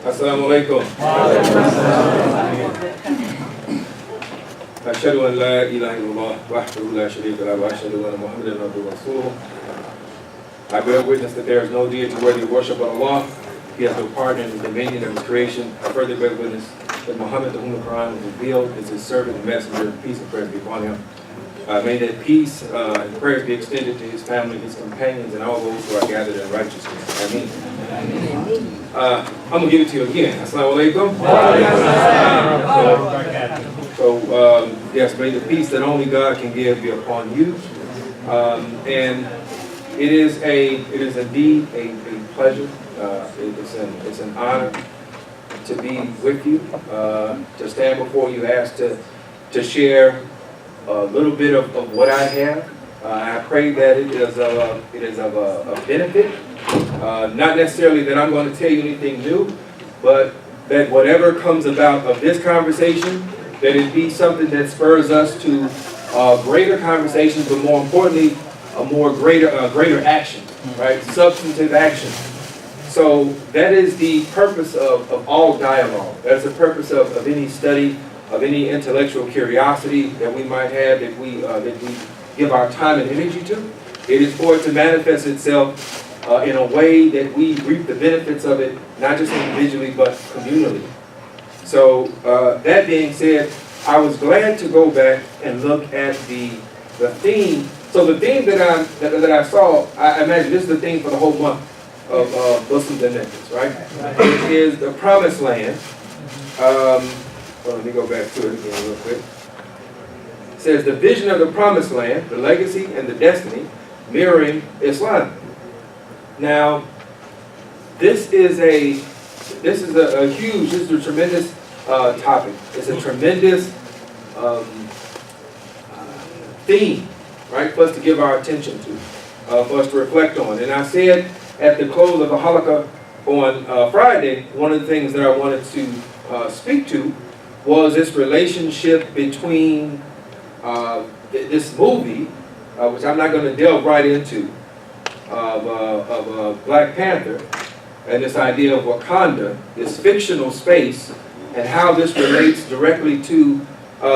Assalamu alaikum. Ashhadu an la ilaha illallah wahdahu la sharika lahu wa ashhadu anna Muhammadan abduhu wa rasuluh. I bear witness that there is no deity worthy of worship but Allah. He has no partner in the dominion of his creation. I further bear witness that Muhammad, to whom the Quran was revealed, is his servant and messenger. Peace and praise be upon him. May that peace and prayers be extended to his family, his companions, and all those who are gathered in righteousness. Ameen. I'm going to give it to you again. Assalamu alaikum. So, yes, may the peace that only God can give be upon you. And it is indeed a pleasure. It's an honor to be with you, to stand before you, asked to share a little bit of what I have. I pray that it is of a benefit. Not necessarily that I'm going to tell you anything new, but that whatever comes about of this conversation, that it be something that spurs us to greater conversations, but more importantly, greater action, right? Substantive action. So that is the purpose of all dialogue. That's the purpose of any study, of any intellectual curiosity that we might have, that we give our time and energy to. It is for it to manifest itself in a way that we reap the benefits of it, not just individually, but communally. So that being said, I was glad to go back and look at the theme. So the theme that I saw, I imagine this is the theme for the whole month of Muslims and Niggas, right? It is the Promised Land. Well, let me go back to it again real quick. It says the vision of the Promised Land, the legacy and the destiny, mirroring Islam. Now, this is a tremendous topic. It's a tremendous theme, right, for us to give our attention to, for us to reflect on. And I said at the close of the halaqah on Friday, one of the things that I wanted to speak to was this relationship between this movie, which I'm not going to delve right into, of Black Panther, and this idea of Wakanda, this fictional space, and how this relates directly to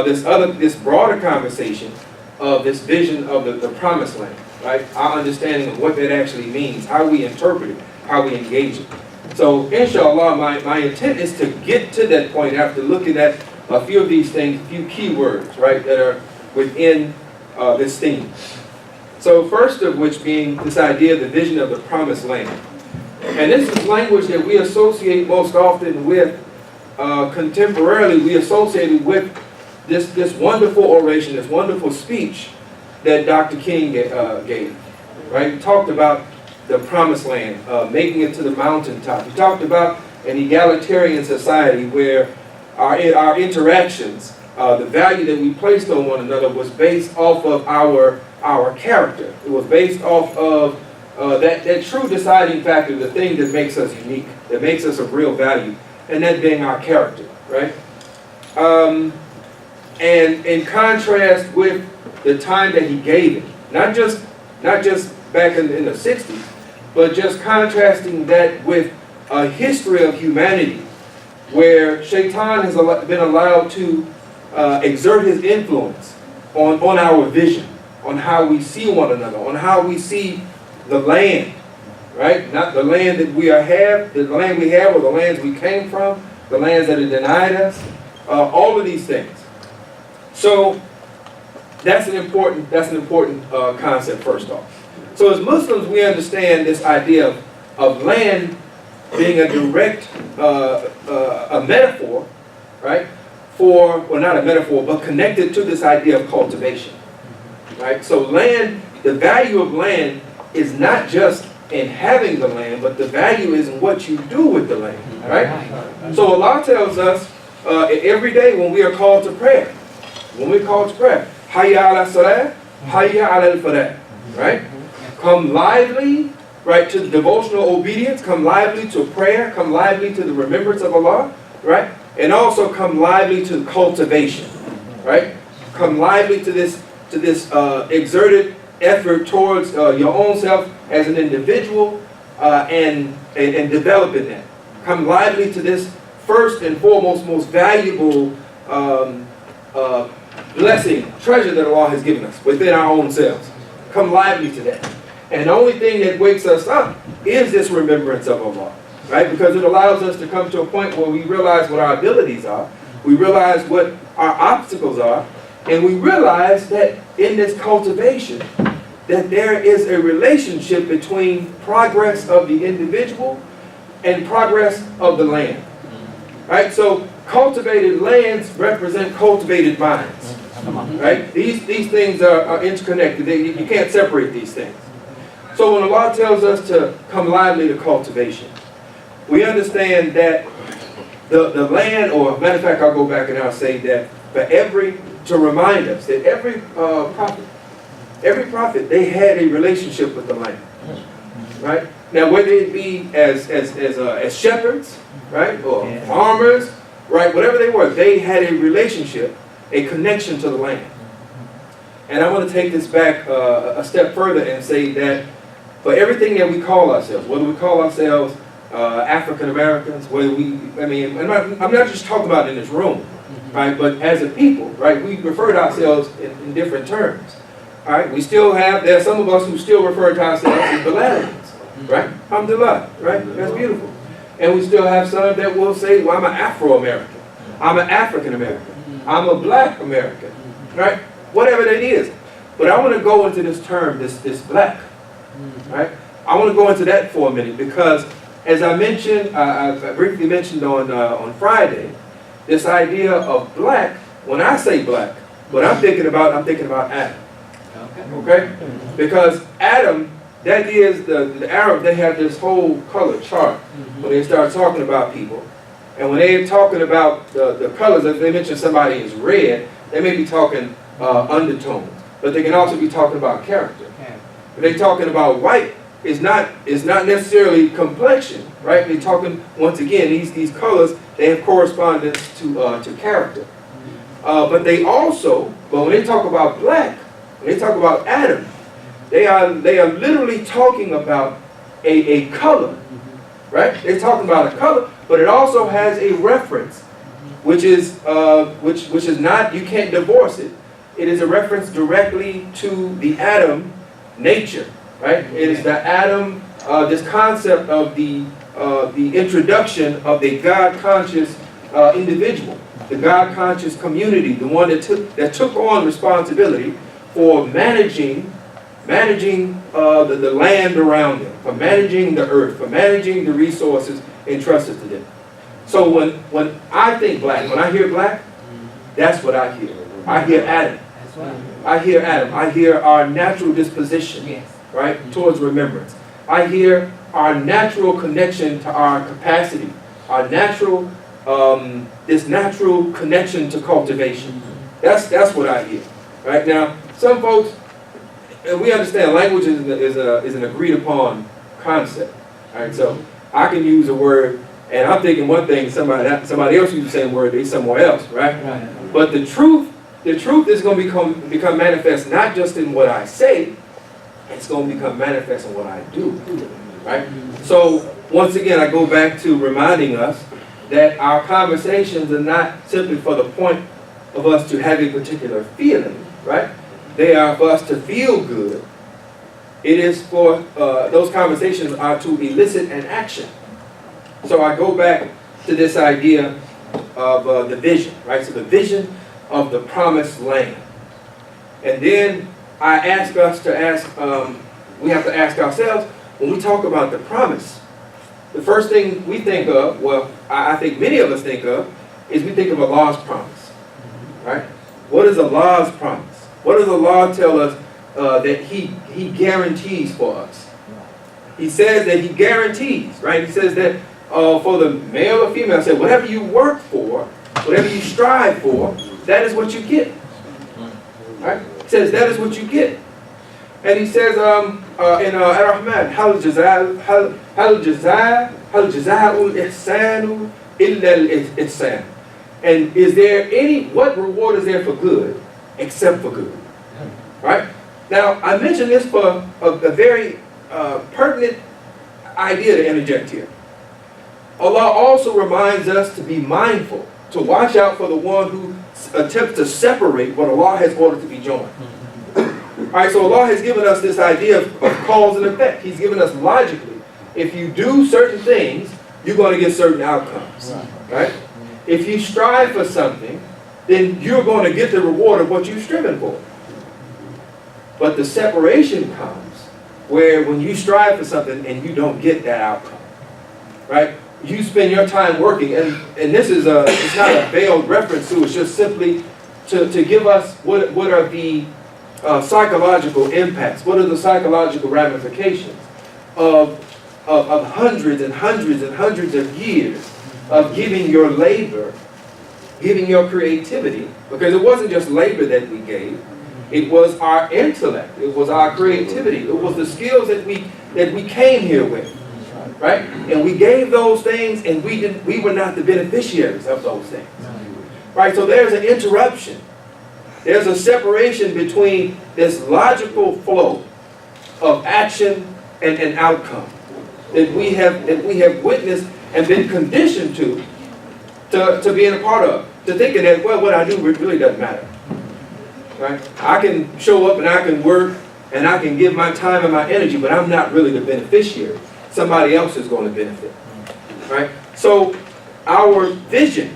this broader conversation of this vision of the Promised Land, right? Our understanding of what that actually means, how we interpret it, how we engage it. So, inshallah, my intent is to get to that point after looking at a few of these things, a few key words, right, that are within this theme. So, first of which being this idea of the vision of the Promised Land. And this is language that we associate most often with, contemporarily, we associate it with this wonderful oration, this wonderful speech that Dr. King gave, right? He talked about the Promised Land, making it to the mountaintop. He talked about an egalitarian society where our interactions, the value that we placed on one another was based off of our character. It was based off of that true deciding factor, the thing that makes us unique, that makes us of real value, and that being our character, right? And in contrast with the time that he gave it, not just back in the 60s, but just contrasting that with a history of humanity where Shaitan has been allowed to exert his influence on our vision, on how we see one another, on how we see the land, right? Not the land that the land we have or the lands we came from, the lands that are denied us, all of these things. So that's an important concept first off. So as Muslims, we understand this idea of land being a direct a metaphor, right? Well, not a metaphor, but connected to this idea of cultivation, right? So land, the value of land is not just in having the land, but the value is in what you do with the land, right? So Allah tells us every day when we are called to prayer, Hayya ala salah, hayya ala al-falah, right? Come lively, right, to the devotional obedience, come lively to prayer, come lively to the remembrance of Allah, right? And also come lively to cultivation, right? Come lively to this exerted effort towards your own self as an individual and developing that. come lively to this first and foremost, most valuable blessing, treasure that Allah has given us within our own selves. Come lively to that. And the only thing that wakes us up is this remembrance of Allah, right? Because it allows us to come to a point where we realize what our abilities are, we realize what our obstacles are, and we realize that in this cultivation, that there is a relationship between progress of the individual and progress of the land, right? So cultivated lands represent cultivated minds, right? These things are interconnected. You can't separate these things. So when Allah tells us to come lively to cultivation, we understand that the land, or matter of fact, I'll go back and I'll say that to remind us that every prophet, they had a relationship with the land, right? Now, whether it be as shepherds, right, or farmers, right, whatever they were, they had a relationship, a connection to the land. And I want to take this back a step further and say that for everything that we call ourselves, whether we call ourselves African Americans, I'm not just talking about in this room, right, but as a people, right, we refer to ourselves in different terms. All right, there are some of us who still refer to ourselves as Baladians, right? Alhamdulillah, right? That's beautiful. And we still have some that will say, well, I'm an Afro-American. I'm an African American. I'm a Black American, right? Whatever that is. But I want to go into this term, this black, right? I want to go into that for a minute because, as I mentioned, I briefly mentioned on Friday, this idea of black. When I say black, what I'm thinking about Adam. Okay? Because Adam, that is the Arab, they have this whole color chart when they start talking about people. And when they're talking about the colors, if they mention somebody is red, they may be talking undertones. But they can also be talking about character. If they're talking about white, it's not necessarily complexion, right? They're talking, once again, these colors, they have correspondence to character. But when they talk about black, when they talk about Adam, they are literally talking about a color, right? They're talking about a color, but it also has a reference, which is not, you can't divorce it. It is a reference directly to the Adam nature, right? It is the Adam, this concept of the introduction of the God-conscious individual, the God-conscious community, the one that took on responsibility for managing the land around them, for managing the earth, for managing the resources entrusted to them. So when I think black, when I hear black, that's what I hear. I hear Adam. I hear Adam. I hear our natural disposition, right, towards remembrance. I hear our natural connection to our capacity, our natural, this natural connection to cultivation. That's what I hear. Right now, some folks, and we understand language is an agreed upon concept. All right, so I can use a word, and I'm thinking one thing, somebody else uses the same word, they somewhere else, right? But the truth is going to become manifest not just in what I say, it's going to become manifest in what I do, right? So once again, I go back to reminding us that our conversations are not simply for the point of us to have a particular feeling, right? They are for us to feel good. It is for, those conversations are to elicit an action. So I go back to this idea of the vision, right? So the vision of the promised land. And then I ask us to ask, we have to ask ourselves, when we talk about the promise, the first thing we think of, well, I think many of us think of, is we think of Allah's promise, right? What is Allah's promise? What does Allah tell us that He guarantees for us? He says that He guarantees, right? He says that for the male or female, said whatever you work for, whatever you strive for, that is what you get. Right? He says that is what you get. And He says in Ar-Rahman, Hal jaza'ul ihsanu illa al-ihsan. And is there what reward is there for good except for good? Right? Now, I mention this for a very pertinent idea to interject here. Allah also reminds us to be mindful, to watch out for the one who attempts to separate what Allah has ordered to be joined. Alright, so Allah has given us this idea of cause and effect. He's given us logically, if you do certain things, you're going to get certain outcomes. Right? If you strive for something, then you're going to get the reward of what you've striven for. But the separation comes where when you strive for something and you don't get that outcome. Right? You spend your time working, and this is it's not a veiled reference to, it's just simply to give us what are the psychological impacts, what are the psychological ramifications of hundreds and hundreds and hundreds of years of giving your labor, giving your creativity, because it wasn't just labor that we gave, it was our intellect, it was our creativity, it was the skills that we came here with. Right? And we gave those things, and we were not the beneficiaries of those things. Right? So there's an interruption. There's a separation between this logical flow of action and outcome that we have witnessed and been conditioned to being a part of. To thinking that, well, what I do really doesn't matter. Right? I can show up and I can work and I can give my time and my energy, but I'm not really the beneficiary. Somebody else is going to benefit. Right? So our vision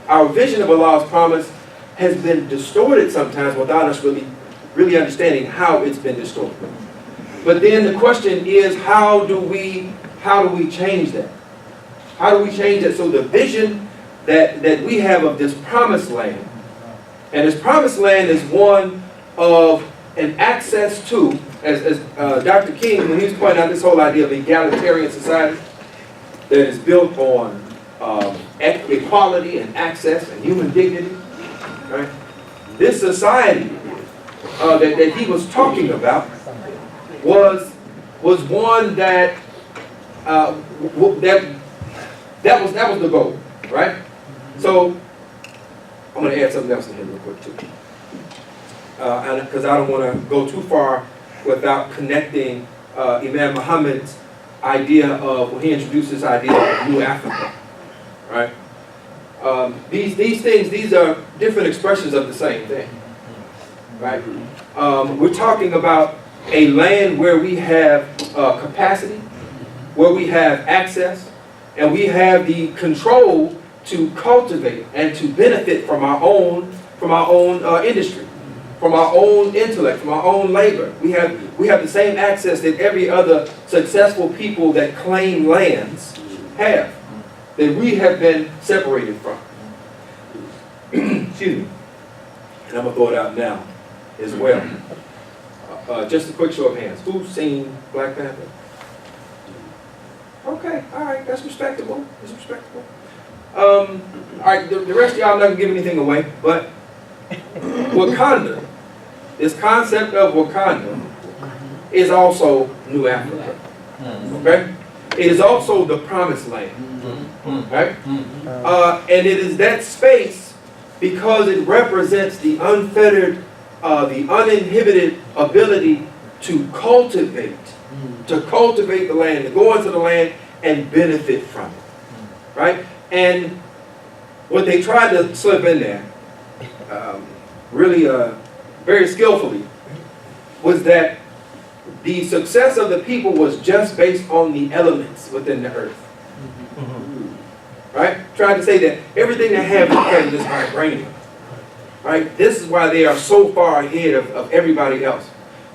of Allah's promise has been distorted sometimes without us really understanding how it's been distorted. But then the question is, how do we change that? How do we change that so the vision that we have of this promised land, and this promised land is one of an access to, as Dr. King, when he was pointing out this whole idea of egalitarian society that is built on equality and access and human dignity, right? This society that he was talking about was one that that was the goal, right? So I'm going to add something else in here real quick too. Because I don't want to go too far without connecting Imam Muhammad's idea of, when he introduced this idea of New Africa, right? These things, these are different expressions of the same thing, right? We're talking about a land where we have capacity, where we have access, and we have the control to cultivate and to benefit from our own industry, from our own intellect, from our own labor. We have the same access that every other successful people that claim lands have, that we have been separated from. Excuse me. And I'm going to throw it out now as well. Just a quick show of hands. Who's seen Black Panther? Okay, all right, that's respectable. That's respectable. All right, the rest of y'all, I'm not going to give anything away, but Wakanda, this concept of Wakanda is also New Africa. Okay? It is also the promised land. Right? And it is that space because it represents the unfettered, the uninhibited ability to cultivate the land, to go into the land and benefit from it. Right? And what they tried to slip in there, really very skillfully, was that the success of the people was just based on the elements within the earth. Right? Trying to say that everything they have is because of this vibranium. Right? This is why they are so far ahead of everybody else.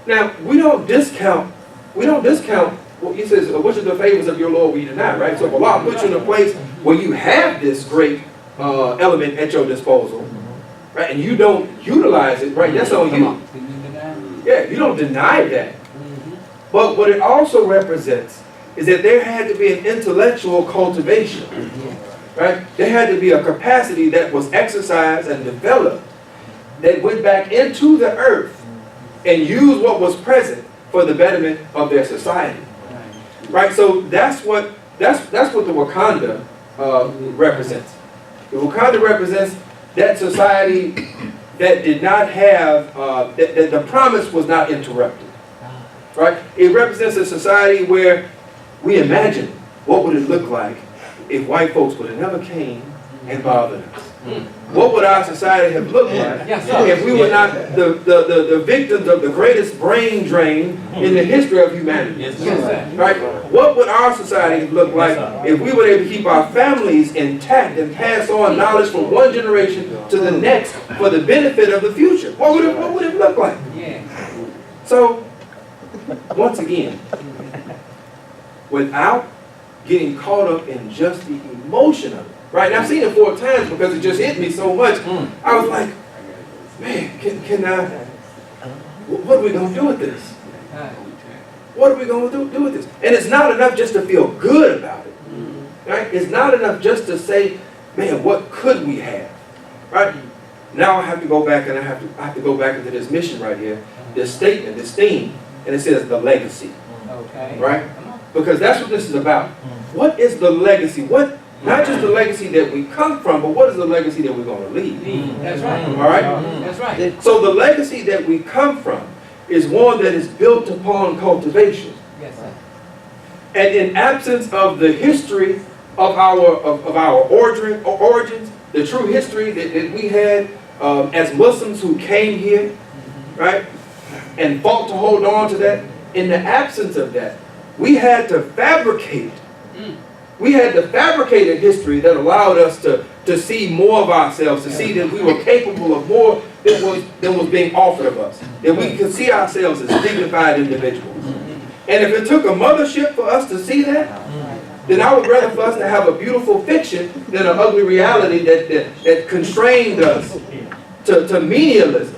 Now, we don't discount, well, he says, which of the favors of your Lord will you deny, right? So if Allah puts you in a place where you have this great element at your disposal, right, and you don't utilize it, right, that's on you. Yeah, you don't deny that. But what it also represents is that there had to be an intellectual cultivation, right? There had to be a capacity that was exercised and developed that went back into the earth and used what was present for the betterment of their society. Right, so that's what the Wakanda represents. The Wakanda represents that society that did not have that the promise was not interrupted. Right, it represents a society where we imagine what would it look like if white folks would have never came and bothered us? What would our society have looked like if we were not the victims of the greatest brain drain in the history of humanity? Right? What would our society look like if we were able to keep our families intact and pass on knowledge from one generation to the next for the benefit of the future? What would it look like? So, once again, without getting caught up in just the emotion of it. Right? And I've seen it 4 times because it just hit me so much. I was like, man, can I, what are we going to do with this? What are we going to do with this? And it's not enough just to feel good about it. Right? It's not enough just to say, man, what could we have? Right? Now I have to go back and I have to go back into this mission right here, this statement, this theme, and it says the legacy. Right? Because that's what this is about. What is the legacy? Not just the legacy that we come from, but what is the legacy that we're going to leave? That's right. All right? That's right. So the legacy that we come from is one that is built upon cultivation. Yes, sir. And in absence of the history of our origins, the true history that we had as Muslims who came here, right, and fought to hold on to that, in the absence of that, we had to fabricate. We had to fabricate a history that allowed us to see more of ourselves, to see that we were capable of more than was being offered of us. That we could see ourselves as dignified individuals. And if it took a mothership for us to see that, then I would rather for us to have a beautiful fiction than an ugly reality that constrained us to menialism.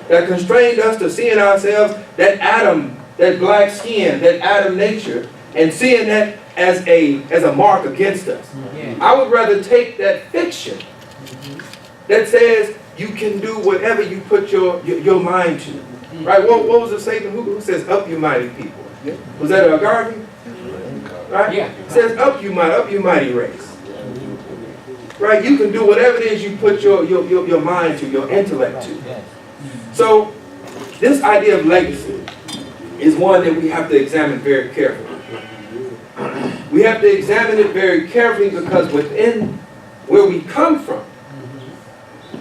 That constrained us to seeing ourselves, that Adam, that black skin, that Adam nature, and seeing that as a mark against us. I would rather take that fiction that says you can do whatever you put your mind to. Right? What was the statement? Who says up you mighty people? Was that a Garvey? Right? Yeah. It says up you mighty race. Right? You can do whatever it is you put your mind to, your intellect to. So this idea of legacy is one that we have to examine very carefully. We have to examine it very carefully because within where we come from,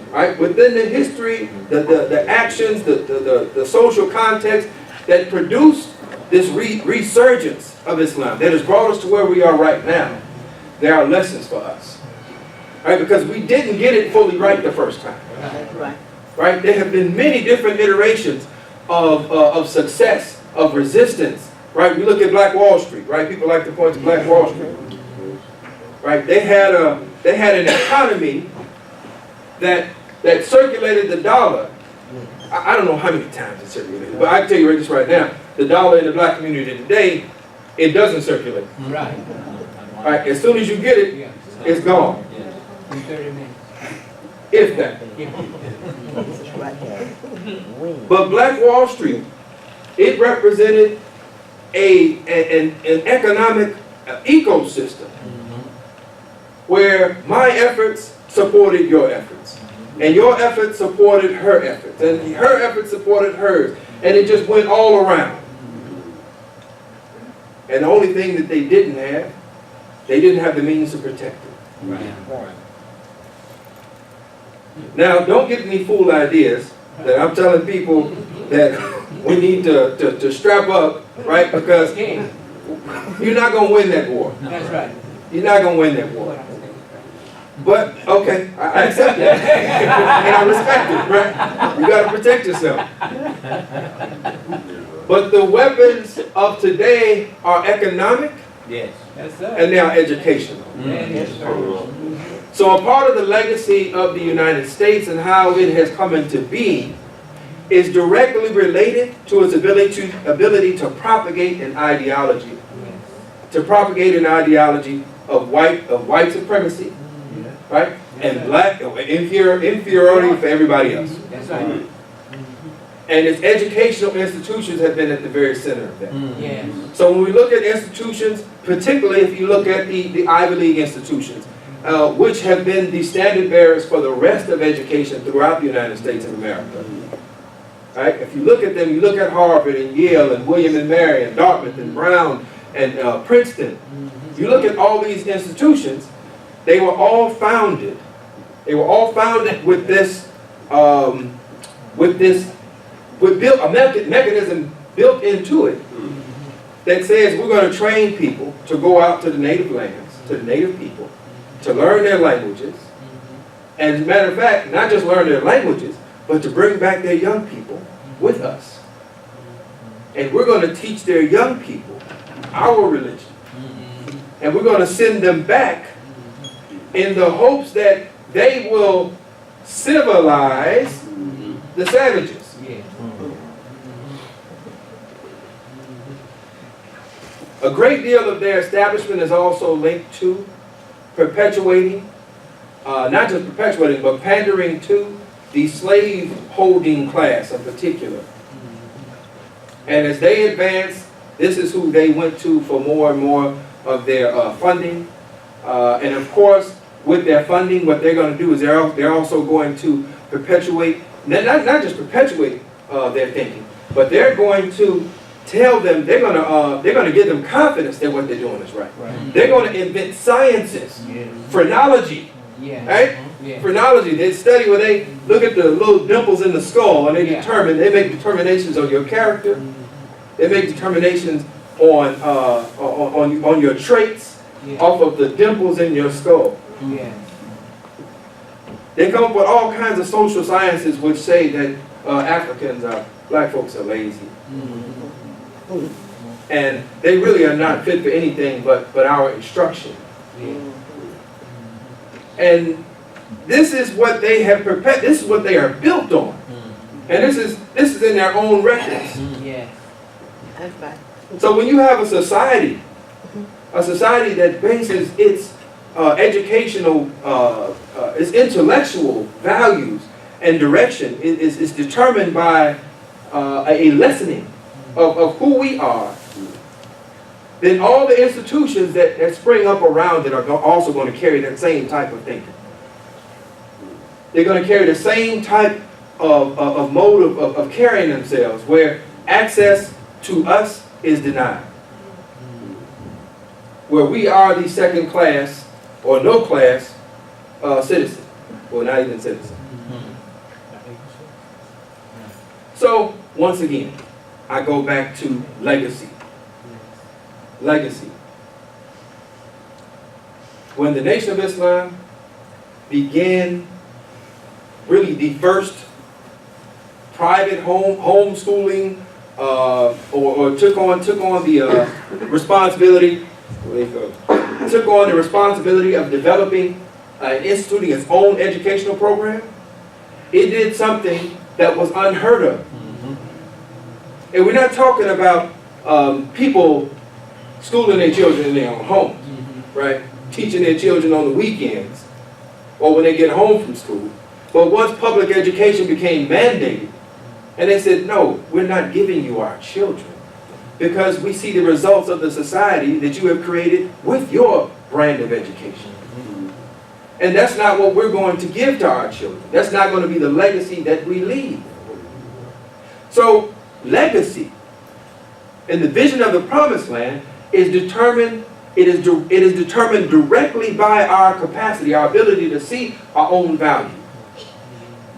right, within the history, the actions, the social context that produced this resurgence of Islam, that has brought us to where we are right now, there are lessons for us. Right, because we didn't get it fully right the first time. Right? There have been many different iterations of success, of resistance. Right? We look at Black Wall Street, right? People like to point to Black Wall Street. Right? They had an economy that circulated the dollar. I don't know how many times it circulated, but I can tell you this right now. The dollar in the black community today, it doesn't circulate. Right. Right? As soon as you get it, it's gone. In 30 minutes. If that. But Black Wall Street, it represented an economic ecosystem where my efforts supported your efforts, and your efforts supported her efforts, and her efforts supported hers, and it just went all around. And the only thing that they didn't have the means to protect it. Right. Now, don't get any fool ideas that I'm telling people that we need to strap up, right? Because you're not going to win that war. That's right. You're not going to win that war. But, okay, I accept that. And I respect it, right? You got to protect yourself. But the weapons of today are economic, Yes, sir. and they are educational. Yes, sir. So a part of the legacy of the United States and how it has come into being is directly related to its ability to propagate an ideology. To propagate an ideology of white supremacy, right? And black inferiority for everybody else. That's right. And its educational institutions have been at the very center of that. Yes. So when we look at institutions, particularly if you look at the Ivy League institutions, which have been the standard bearers for the rest of education throughout the United States of America. Right? If you look at them, you look at Harvard and Yale and William and Mary and Dartmouth and Brown and Princeton, You look at all these institutions, they were all founded. They were all founded with this, with built a mechanism built into it that says we're going to train people to go out to the native lands, to the native people, to learn their languages. And as a matter of fact, not just learn their languages, but to bring back their young people with us. And we're going to teach their young people our religion. And we're going to send them back in the hopes that they will civilize the savages. A great deal of their establishment is also linked to perpetuating, not just perpetuating, but pandering to the slave-holding class in particular. And as they advance, this is who they went to for more and more of their funding. And of course, with their funding, what they're going to do is they're also going to perpetuate, not just perpetuate their thinking, but they're going to tell them, they're going to give them confidence that what they're doing is right. They're going to invent sciences, phrenology, right? Phrenology, they study where they look at the little dimples in the skull and they make determinations on your character. They make determinations on your traits off of the dimples in your skull. They come up with all kinds of social sciences which say that black folks are lazy. And they really are not fit for anything but our instruction. And this is what they have this is what they are built on. And this is in their own records. So when you have a society that bases its educational, its intellectual values and direction is determined by a lessening of who we are, then all the institutions that spring up around it are also going to carry that same type of thinking. They're going to carry the same type of mode of carrying themselves, where access to us is denied. Where we are the second class or no class citizen, or not even citizen. So, once again, I go back to legacy. Legacy. When the Nation of Islam began really the first private homeschooling or took on the responsibility, took on the responsibility of developing and instituting its own educational program, it did something that was unheard of. And we're not talking about people schooling their children in their own homes, right? Teaching their children on the weekends or when they get home from school. But once public education became mandated, and they said, no, we're not giving you our children because we see the results of the society that you have created with your brand of education. And that's not what we're going to give to our children. That's not going to be the legacy that we leave. So, legacy and the vision of the Promised Land is determined. It is determined directly by our capacity, our ability to see our own value.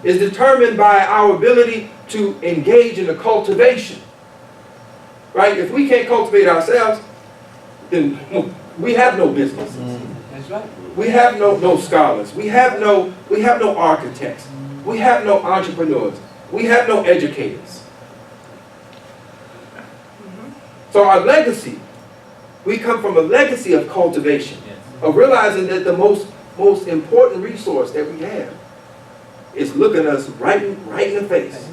It's determined by our ability to engage in the cultivation. Right? If we can't cultivate ourselves, then we have no businesses. That's right. We have no scholars. We have no architects. We have no entrepreneurs. We have no educators. So our legacy, we come from a legacy of cultivation, of realizing that the most important resource that we have is looking us right in the face.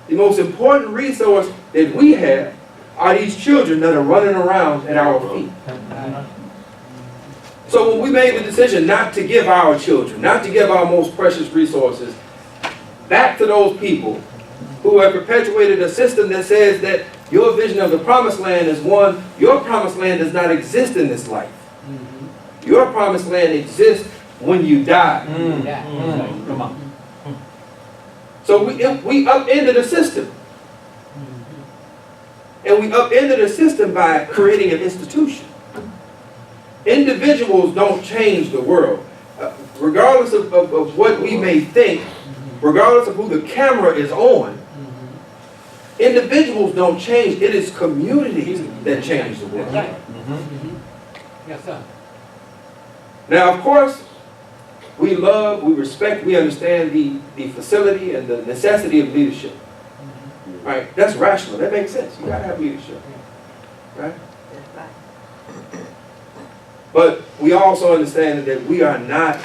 The most important resource that we have are these children that are running around at our feet. So when we made the decision not to give our children, not to give our most precious resources back to those people who have perpetuated a system that says that your vision of the Promised Land is one, your Promised Land does not exist in this life. Your Promised Land exists when you die. Come on. So we upended the system. And we upended the system by creating an institution. Individuals don't change the world. Regardless of what we may think, regardless of who the camera is on, individuals don't change. It is communities that change the world. Right. Yes, sir. Now, of course, we love, we respect, we understand the facility and the necessity of leadership. Right? That's rational. That makes sense. You gotta have leadership. Right? But we also understand that we are not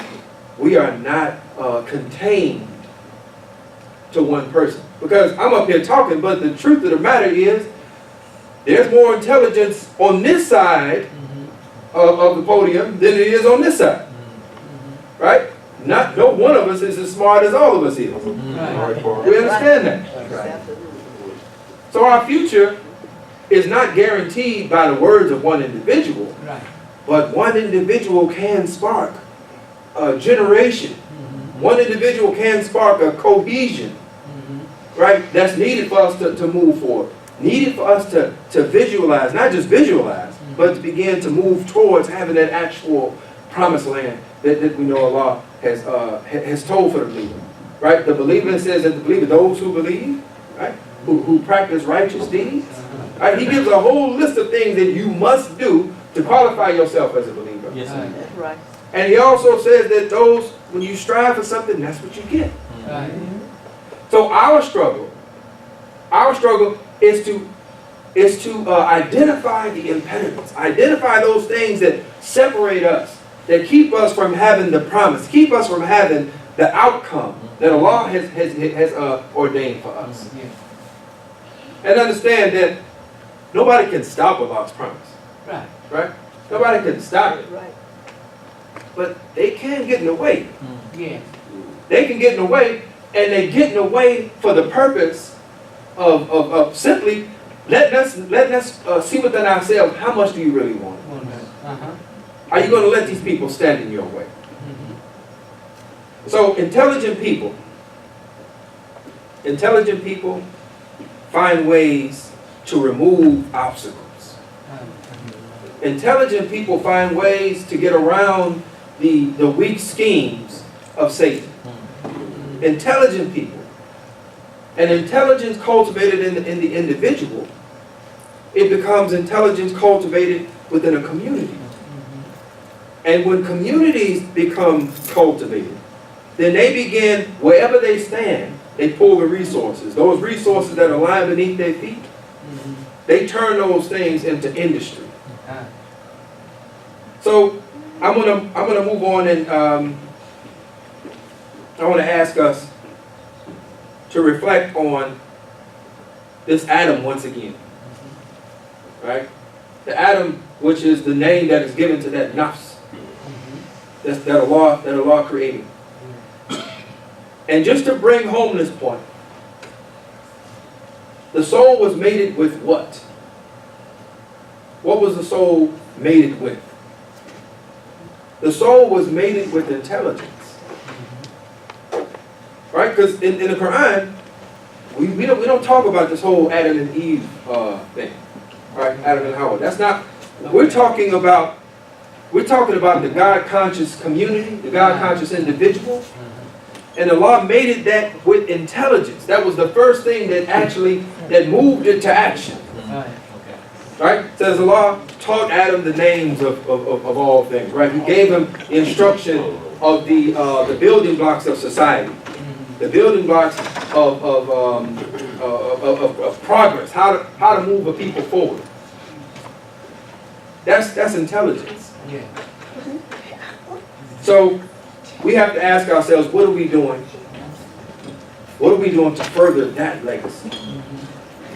contained to one person. Because I'm up here talking, but the truth of the matter is, there's more intelligence on this side of the podium than it is on this side. Right? No one of us is as smart as all of us is. We understand that. So our future is not guaranteed by the words of one individual, but one individual can spark a generation. One individual can spark a cohesion, right? That's needed for us to move forward. Needed for us to visualize, not just visualize, but to begin to move towards having that actual promised land that we know Allah has told for the believer. Right? The believer says that the believer, those who believe, right? Who practice righteous deeds. Right? He gives a whole list of things that you must do to qualify yourself as a believer. Yes, sir. That's right. And he also says that those, when you strive for something, that's what you get. So our struggle is to identify the impediments, identify those things that separate us, that keep us from having the promise, keep us from having the outcome that Allah has ordained for us. And understand that nobody can stop Allah's promise. Right? Nobody can stop it. Right. But they can get in the way. Yes. They can get in the way, and they get in the way for the purpose of simply letting us see within ourselves, how much do you really want? Are you going to let these people stand in your way? So intelligent people find ways to remove obstacles. Intelligent people find ways to get around the weak schemes of Satan. Intelligent people. And intelligence cultivated in the individual, it becomes intelligence cultivated within a community. And when communities become cultivated, then they begin, wherever they stand, they pull the resources. Those resources that are lying beneath their feet, they turn those things into industry. So I'm gonna move on, and I want to ask us to reflect on this Adam once again. Right? The Adam, which is the name that is given to that nafs that Allah created. And just to bring home this point, the soul was mated with what? What was the soul mated with? The soul was mated with intelligence. Right? Because in the Quran, we don't talk about this whole Adam and Eve thing. Right? Adam and Hawa. That's not, we're talking about the God-conscious community, the God-conscious individual. And Allah mated that with intelligence. That was the first thing that moved it to action. Right? It says Allah taught Adam the names of all things. Right? He gave him instruction of the building blocks of society, the building blocks of progress, how to move a people forward. That's intelligence. Yeah. So we have to ask ourselves, what are we doing? What are we doing to further that legacy?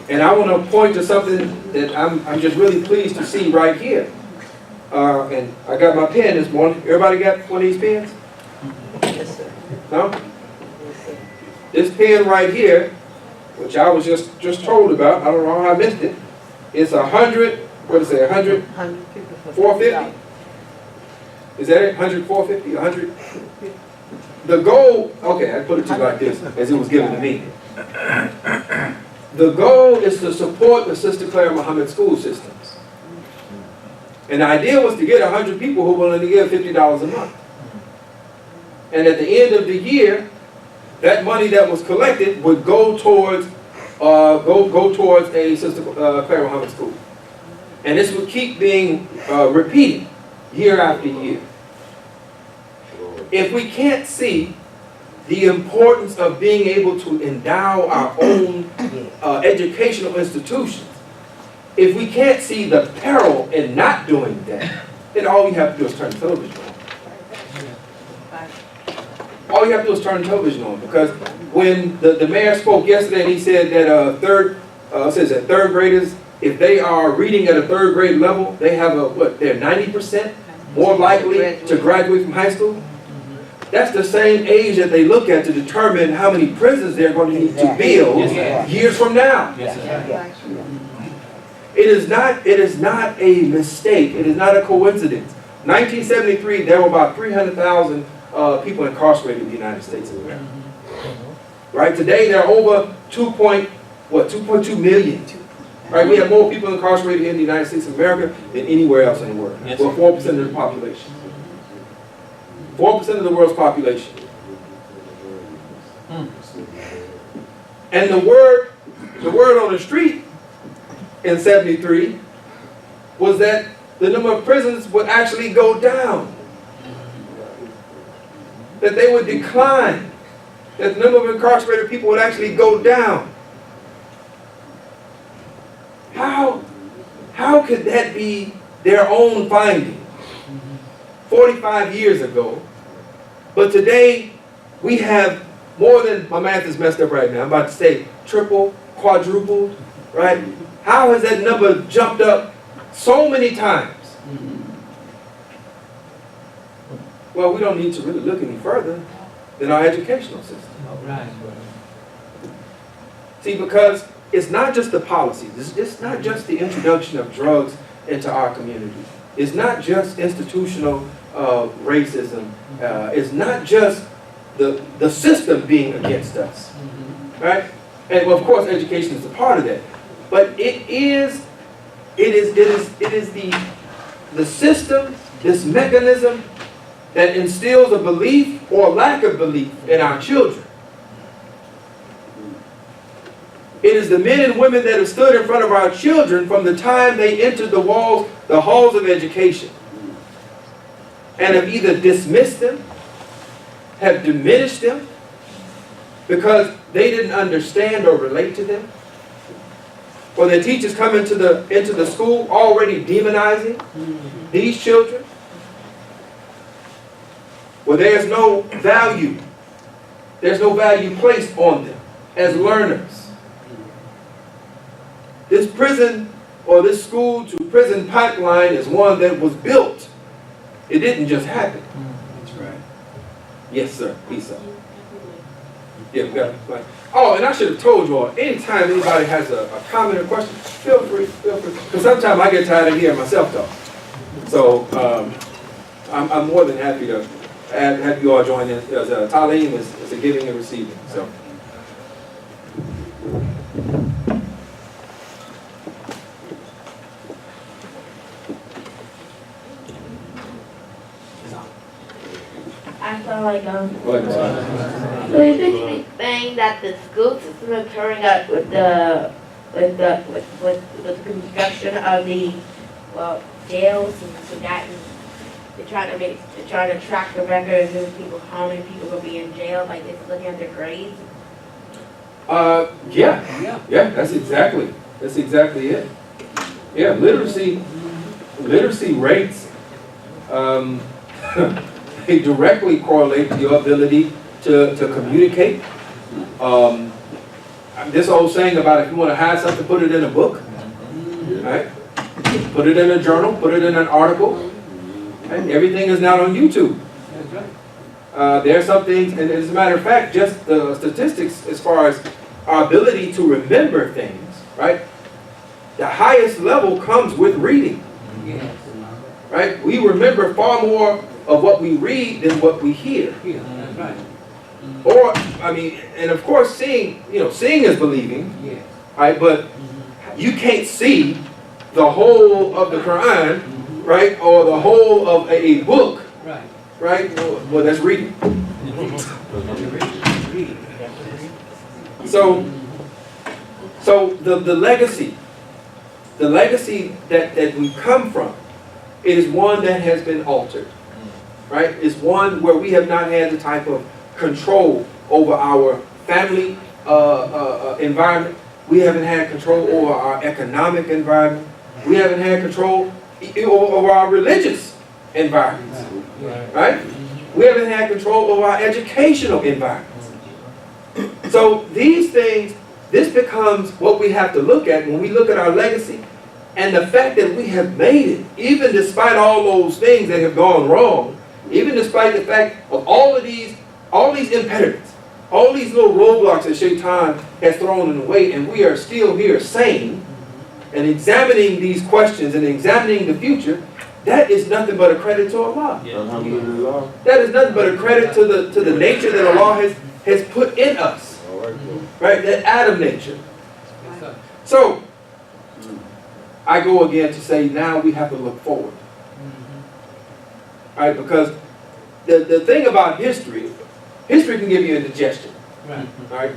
And I want to point to something that I'm just really pleased to see right here. And I got my pen this morning. Everybody got one of these pens? Yes, sir. No? This pen right here, which I was just told about, I don't know how I missed it. It's 100, what is it, 100? 450? Is that it? 100, 450, 100? The goal, okay, I put it to you like this, as it was given to me. The goal is to support the Sister Claire Muhammad school systems. And the idea was to get 100 people who were willing to give $50 a month. And at the end of the year, that money that was collected would go towards a Sister Claire Muhammad school. And this would keep being repeated year after year. If we can't see the importance of being able to endow our own educational institutions, if we can't see the peril in not doing that, then all we have to do is turn the television on. All you have to do is turn the television on, because when the mayor spoke yesterday, and he said that third graders, if they are reading at a third grade level, they have they're 90% more likely to graduate from high school. That's the same age that they look at to determine how many prisons they're going to need to build years from now. It is not a mistake. It is not a coincidence. 1973, there were about 300,000 people incarcerated in the United States of America. Right? Today, there are over 2.2 million. Right? We have more people incarcerated in the United States of America than anywhere else in the world. We're 4% of the population. 4% of the world's population. And the word on the street in 73 was that the number of prisons would actually go down. That they would decline. That the number of incarcerated people would actually go down. How could that be their own finding 45 years ago? But today we have more than, my math is messed up right now, I'm about to say triple, quadrupled, right? How has that number jumped up so many times? Well, we don't need to really look any further than our educational system. See, because it's not just the policies. It's not just the introduction of drugs into our community. It's not just institutional racism. It's not just the system being against us, right? And well, of course, education is a part of that. But it is the system, this mechanism that instills a belief or lack of belief in our children. It is the men and women that have stood in front of our children from the time they entered the halls of education, and have either dismissed them, have diminished them, because they didn't understand or relate to them. Or their teachers come into the school already demonizing these children, where there's no value. There's no value placed on them as learners. This prison or this school to prison pipeline is one that was built. It didn't just happen. That's right. Yes, sir. Peace out. Yeah, we got it. Oh, and I should have told you all, anytime anybody has a comment or question, feel free. Because sometimes I get tired of hearing myself talk. So I'm more than happy to have you all join in. Talim is a giving and receiving. So. I feel like So you basically saying that the school system is turning up with the construction of the jails and so that they're trying to track the records of people, how many people will be in jail, like they're looking at their grades. Yeah, that's exactly it. Yeah, literacy rates they directly correlate to your ability to communicate. This old saying about if you want to hide something, put it in a book, right? Put it in a journal, put it in an article, and everything is now on YouTube. There are some things, and as a matter of fact, just the statistics as far as our ability to remember things, right? The highest level comes with reading, right? We remember far more of what we read than what we hear. Or, I mean, and of course, seeing is believing, right? But you can't see the whole of the Quran right? Or the whole of a book, Right. right? Well, that's reading. So the legacy that we come from is one that has been altered, right? It's one where we have not had the type of control over our family environment. We haven't had control over our economic environment. We haven't had control over our religious environments, right? We haven't had control over our educational environments. So these things, this becomes what we have to look at when we look at our legacy and the fact that we have made it, even despite all those things that have gone wrong, even despite the fact of all these impediments, all these little roadblocks that Shaitan has thrown in the way, and we are still here sane and examining these questions and examining the future. That is nothing but a credit to Allah. That is nothing but a credit to the nature that Allah has put in us, right? That Adam nature. So I go again to say now we have to look forward, right? Because the thing about history can give you indigestion, right?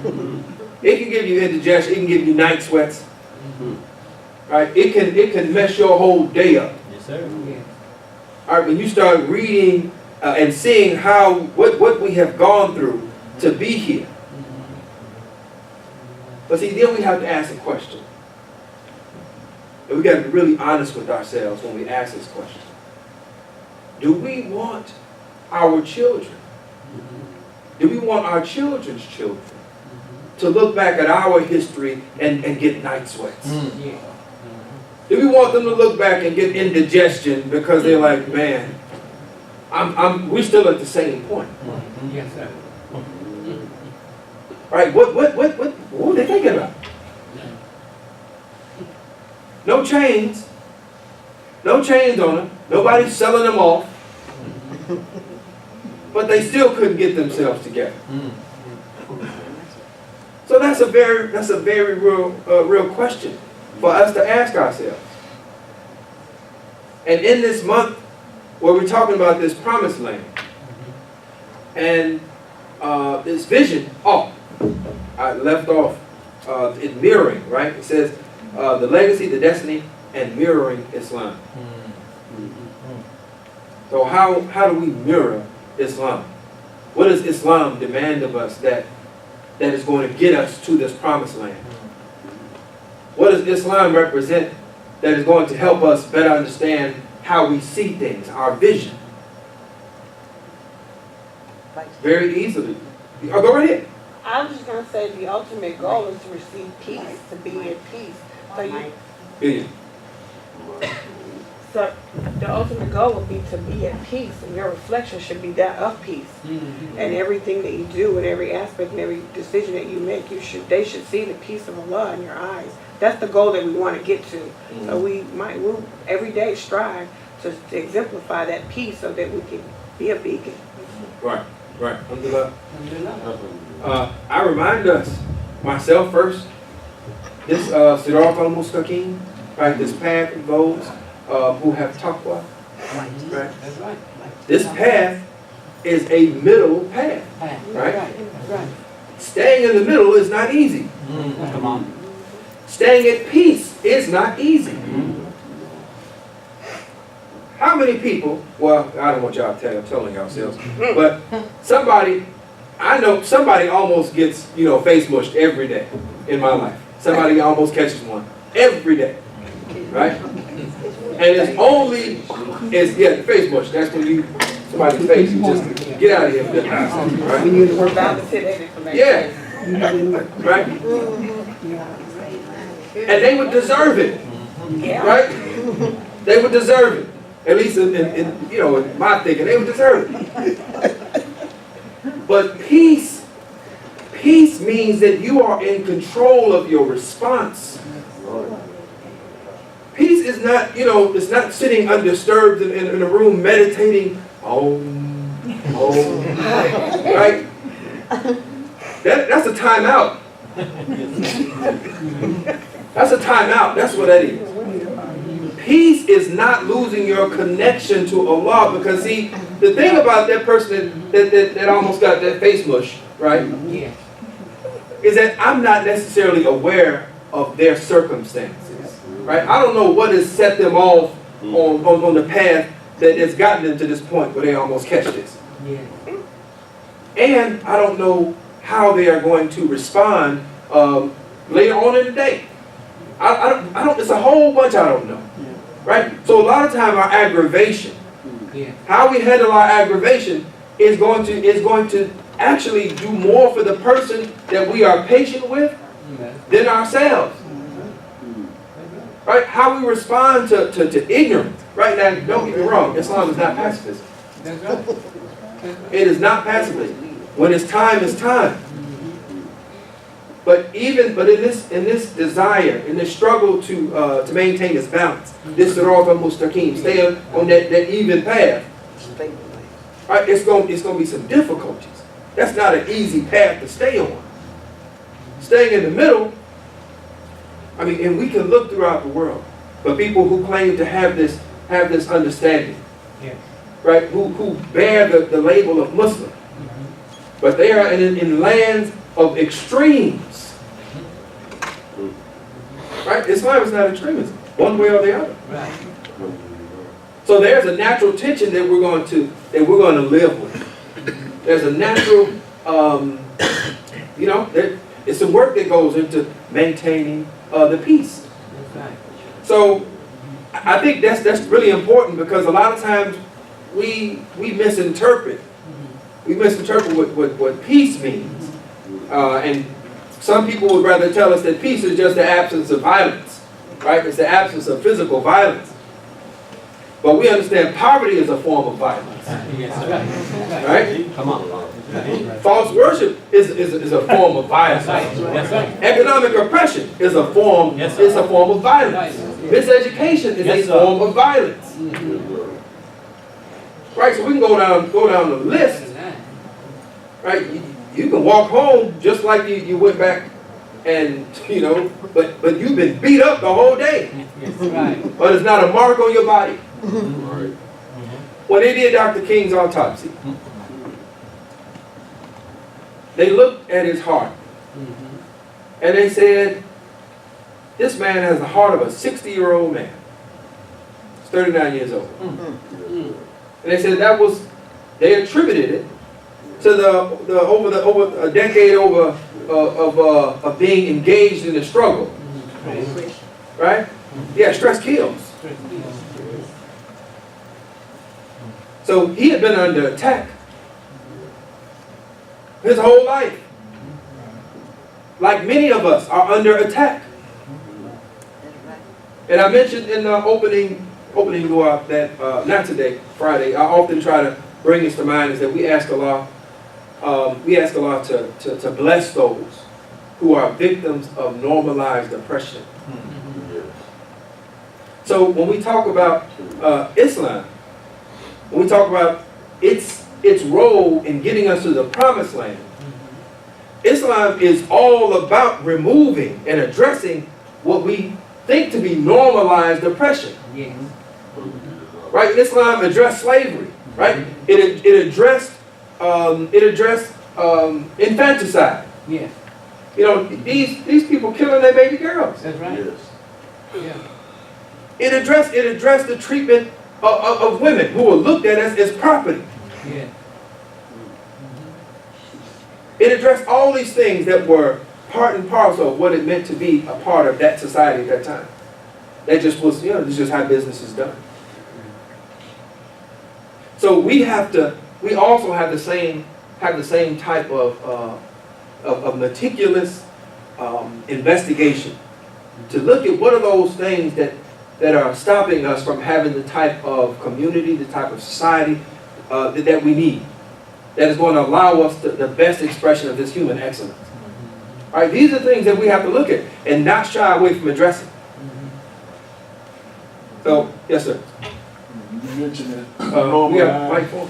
It can give you indigestion. It can give you night sweats, right? It can mess your whole day up. Yes, sir. All right, when you start reading and seeing what we have gone through to be here. But see, then we have to ask a question. And we got to be really honest with ourselves when we ask this question. Do we want our children? Do we want our children's children to look back at our history and get night sweats? Do we want them to look back and get indigestion because they're like, man, we're still at the same point. Yes, sir. Right? What are they thinking about? No chains. No chains on them. Nobody's selling them off. But they still couldn't get themselves together. So that's a very real question for us to ask ourselves. And in this month, where we're talking about this promised land and this vision, I left off in mirroring, right? It says the legacy, the destiny, and mirroring Islam. So how do we mirror Islam? What does Islam demand of us that is going to get us to this promised land? What does Islam represent that is going to help us better understand how we see things, our vision? Very easily. Go right ahead. I was just going to say the ultimate goal is to receive peace, to be at peace. So the ultimate goal would be to be at peace, and your reflection should be that of peace. And everything that you do, and every aspect and every decision that you make, they should see the peace of Allah in your eyes. That's the goal that we want to get to. So we'll every day strive to exemplify that peace so that we can be a beacon. Right. I remind us, myself first, this Sirat al-Mustaqim, right, this path of those who have taqwa. Right. That's right. This path is a middle path, right? Staying in the middle is not easy. Come on. Staying at peace is not easy. How many people, well, I don't want y'all telling yourselves, but I know somebody almost gets, face mushed every day in my life. Somebody almost catches one every day, right? And the face mush. That's when somebody's face, you just get out of here. Right? We need to work out to sit that information. Yeah. Right? And they would deserve it. Right? They would deserve it. At least in my thinking, they would deserve it. But peace means that you are in control of your response. Peace is not, it's not sitting undisturbed in a room meditating. Right? That's a timeout. That's a timeout. That's what that is. peace is not losing your connection to Allah, because see, the thing about that person that almost got that face mush, right, Yes. is that I'm not necessarily aware of their circumstances, right? I don't know what has set them off on the path that has gotten them to this point where they almost catch this. Yes. And I don't know how they are going to respond later on in the day. I don't, it's a whole bunch I don't know, right? So a lot of time our aggravation, Yes. how we handle our aggravation is going to actually do more for the person that we are patient with than ourselves. Right? How we respond to ignorance. Right now, don't get me wrong, Islam is not pacifist. That's right. That's right. It is not pacifist. When it's time, it's time. But in this desire, in this struggle to maintain this balance, this sirat al-mustaqim, stay on that even path, right? It's going to be some difficulties. That's not an easy path to stay on. Staying in the middle, I mean, and we can look throughout the world for people who claim to have this understanding, Yes. right? Who bear the label of Muslim, but they are in lands of extremes, right? Islam is not extremism, one way or the other. Right. So there's a natural tension that we're going to live with. There's a natural, it's some work that goes into maintaining the peace. That's right. So I think that's really important, because a lot of times we misinterpret what peace means, and some people would rather tell us that peace is just the absence of violence, right? It's the absence of physical violence. But we understand poverty is a form of violence, Yes. That's right. right? Come on. False worship is a form of violence. That's right. Economic oppression is a form. Yes, sir. It's a form of violence. Miseducation is Yes, a sir. form of violence. Right. So we can go down the list. Right. You can walk home just like you went back, and but you've been beat up the whole day. Yes. Right. But there's not a mark on your body. When they did Dr. King's autopsy, they looked at his heart, and they said, this man has the heart of a 60-year-old man. He's 39 years old. And they said they attributed it to the over a decade of being engaged in the struggle. Right? Yeah, stress kills. So he had been under attack his whole life. Like many of us are under attack. And I mentioned in the opening dua that not today, Friday, I often try to bring this to mind, is that we ask Allah to bless those who are victims of normalized oppression. So when we talk about Islam, when we talk about its role in getting us to the promised land, Islam is all about removing and addressing what we think to be normalized oppression. Yes. Right? Islam addressed slavery. Right? It addressed infanticide. Yes. These people killing their baby girls. That's right. Yeah. It addressed the treatment of women who were looked at as property. Yeah. It addressed all these things that were part and parcel of what it meant to be a part of that society at that time. That just was, this is just how business is done. So we also have the same type of meticulous investigation to look at what are those things that are stopping us from having the type of community, the type of society that we need, that is going to allow us the best expression of this human excellence. All right, these are things that we have to look at and not shy away from addressing. So, yes, sir. You mentioned it. We have mic for.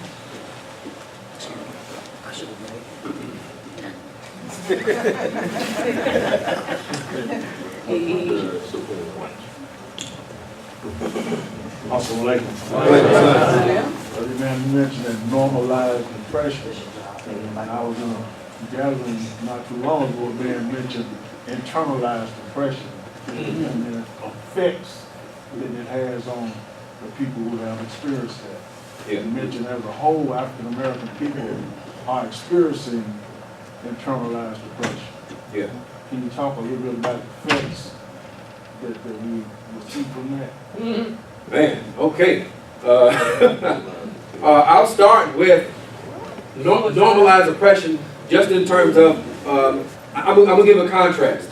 Assalamu alaikum. Other man, you mentioned that normalized depression. And I was in a gathering not too long ago, a man mentioned internalized depression and the effects that it has on the people who have experienced that. Yeah. You mentioned as a whole, African American people are experiencing internalized depression. Yeah. Can you talk a little bit about the effects that we will see from that? Man, okay. I'll start with normalized oppression just in terms of, I'm gonna give a contrast.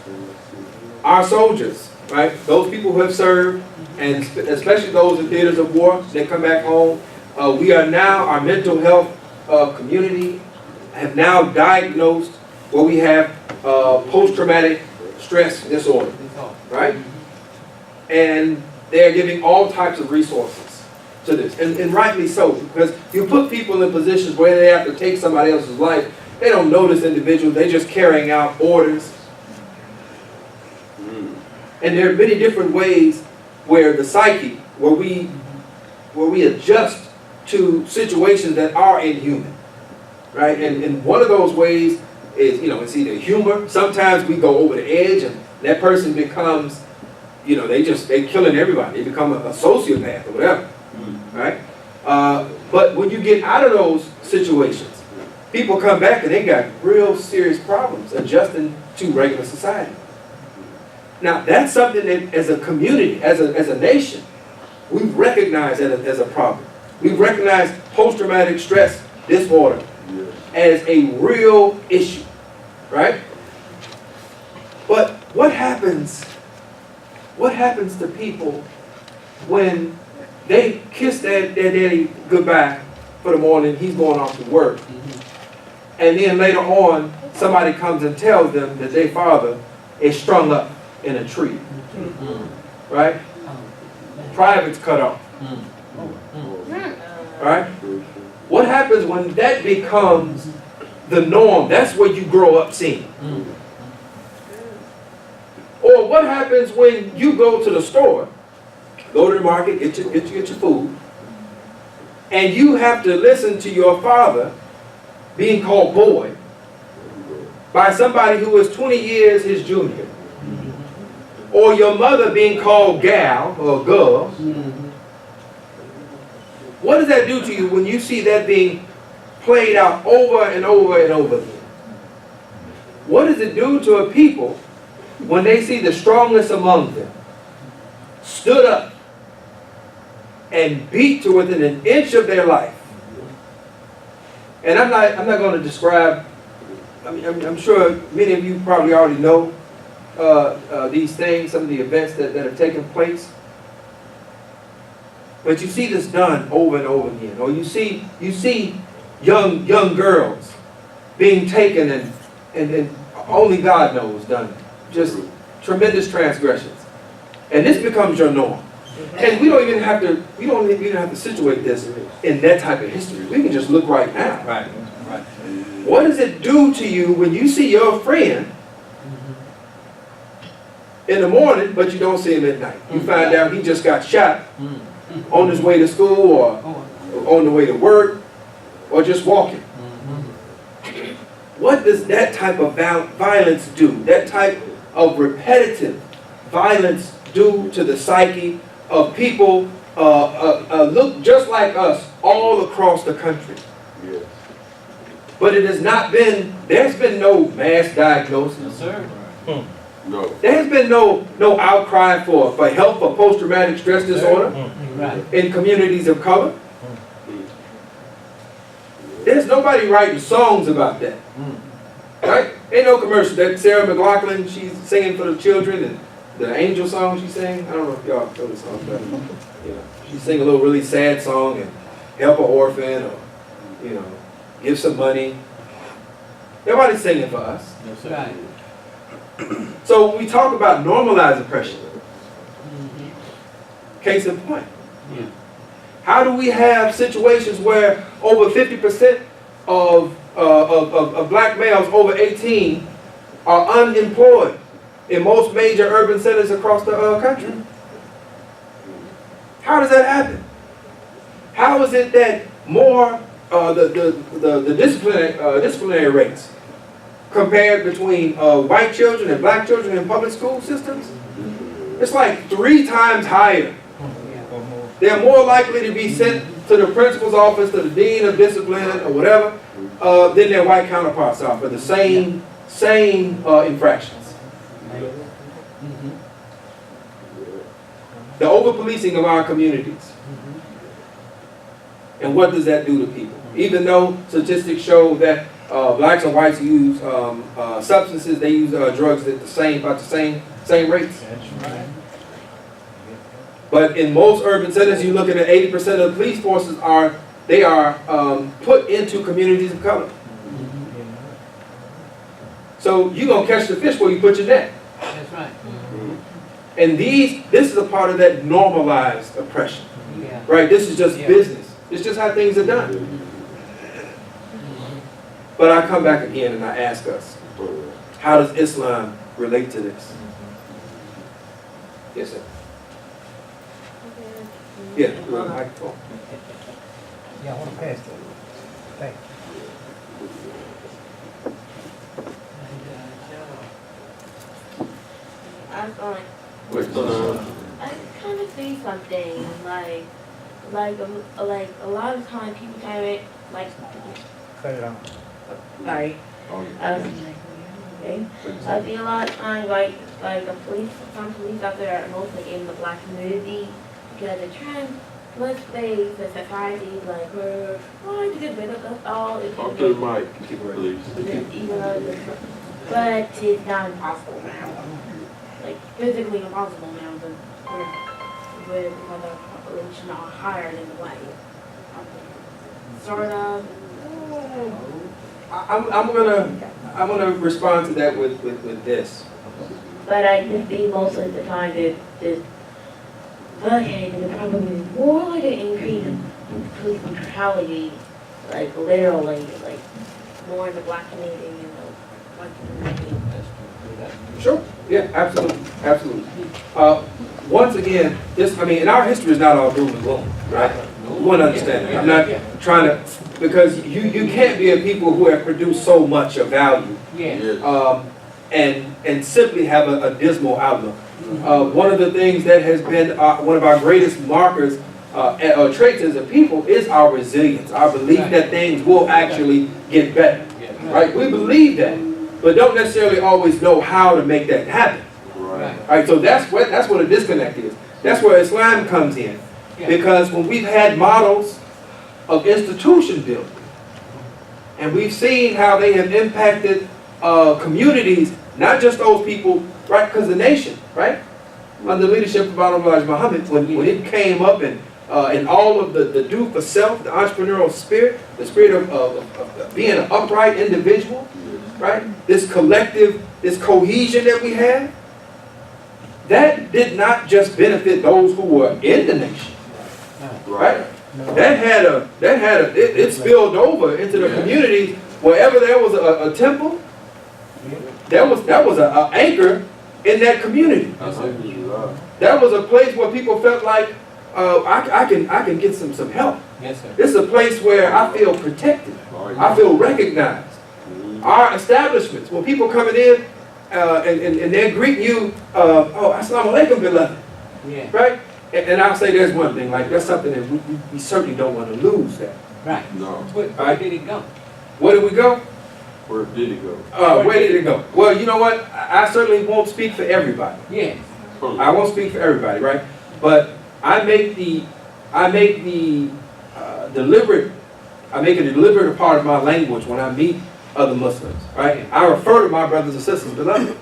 Our soldiers, right? Those people who have served, and especially those in theaters of war, they come back home. We are now, our mental health community have now diagnosed what we have post-traumatic stress disorder, right? And they're giving all types of resources to this, and rightly so, because you put people in positions where they have to take somebody else's life. They don't know this individual, they're just carrying out orders. And there are many different ways where the psyche, where we adjust to situations that are inhuman, right? And one of those ways is, it's either humor. Sometimes we go over the edge and that person becomes, they're killing everybody. They become a sociopath or whatever, right? But when you get out of those situations, people come back and they got real serious problems adjusting to regular society. Now, that's something that as a community, as a nation, we've recognized that as a problem. We've recognized post-traumatic stress disorder as a real issue, right? But what happens to people when they kiss their daddy goodbye for the morning, he's going off to work, and then later on, somebody comes and tells them that their father is strung up in a tree, right? Privates cut off, right? What happens when that becomes the norm? That's what you grow up seeing. Or what happens when you go to the store, go to the market, get your food, and you have to listen to your father being called boy by somebody who is 20 years his junior, or your mother being called gal or girl? What does that do to you when you see that being played out over and over and over again? What does it do to a people when they see the strongest among them stood up and beat to within an inch of their life? And I'm not going to describe. I'm sure many of you probably already know these things, some of the events that have taken place. But you see this done over and over again. Or you see young girls being taken and only God knows done just tremendous transgressions. And this becomes your norm. And we don't even have to situate this in that type of history. We can just look right now. Right. What does it do to you when you see your friend in the morning, but you don't see him at night? You find out he just got shot on his way to school, or on the way to work, or just walking. What does that type of violence do? That type of repetitive violence do to the psyche of people look just like us all across the country? Yes. But it has not been, there's been no mass diagnosis. Yes, sir. No. There has been no outcry for help for post-traumatic stress disorder Right. in communities of color. There's nobody writing songs about that. Right? Ain't no commercial. That Sarah McLachlan, she's singing for the children, and the angel song she sang, I don't know if y'all know the song, but she sing a little really sad song and help an orphan, or give some money. Nobody's singing for us. That's right. So when we talk about normalized oppression, case in point, Yeah. how do we have situations where over 50% of black males over 18 are unemployed in most major urban centers across the country? How does that happen? How is it that more the disciplinary rates compared between white children and black children in public school systems? It's like 3 times higher. They're more likely to be sent to the principal's office, to the dean of discipline or whatever, than their white counterparts are for the same infractions. The over-policing of our communities. And what does that do to people? Even though statistics show that blacks and whites use substances, they use drugs at about the same rates. But in most urban centers, you're looking at 80% of the police forces are put into communities of color. So you're gonna catch the fish where you put your net. That's right. And this is a part of that normalized oppression, Yeah. right? This is just Yeah. business. It's just how things are done. But I come back again and I ask us, how does Islam relate to this? Yes, sir. Yeah, microphone. Yeah, I want to pass it. Thank I was going, Wait, I kind of see something like a lot of times people kind of like. Cut it on. Sorry. Okay. I see a lot of times like some police out there are mostly in the black community because they're trying. Let's face the society like we're trying to get rid of us all. Talk to the mic, please. Even though but it's not impossible now. Like physically impossible now with our population are higher than the white. Sort of. I'm gonna respond to that with this. But I just see most of the time that okay, the problem is more like an increase in police brutality, like literally, like more in the black community and the white community. Sure. Yeah, absolutely, absolutely. Once again, and our history is not all doom and gloom, right? We want to understand that. I'm not trying to, because you can't be a people who have produced so much of value, and simply have a dismal outlook. One of the things that has been one of our greatest markers or traits as a people is our resilience, our belief that things will actually get better, right? We believe that, but don't necessarily always know how to make that happen. Right, so that's what a disconnect is. That's where Islam comes in, because when we've had models of institution building, and we've seen how they have impacted communities, not just those people, right? Because the nation, right, under the leadership of Honorable Muhammad, when it came up and all of the do for self, the entrepreneurial spirit, the spirit of being an upright individual, right? This collective, this cohesion that we have. That did not just benefit those who were in the nation, right? It spilled over into the communities. Wherever there was a temple, that was an anchor in that community. That was a place where people felt like I can get some help. Yes, sir. This is a place where I feel protected. I feel recognized. Our establishments, when people coming in, and they're greeting you, assalamu alaikum, beloved. Yeah. Right? And I'll say there's one thing, like that's something that we certainly don't want to lose that. Right. No. Where did it go? Where did we go? Where did it go? Where did it go? Well, you know what? I certainly won't speak for everybody. Yes. I won't speak for everybody, right? But I make a deliberate part of my language when I meet other Muslims, right? I refer to my brothers and sisters, beloved.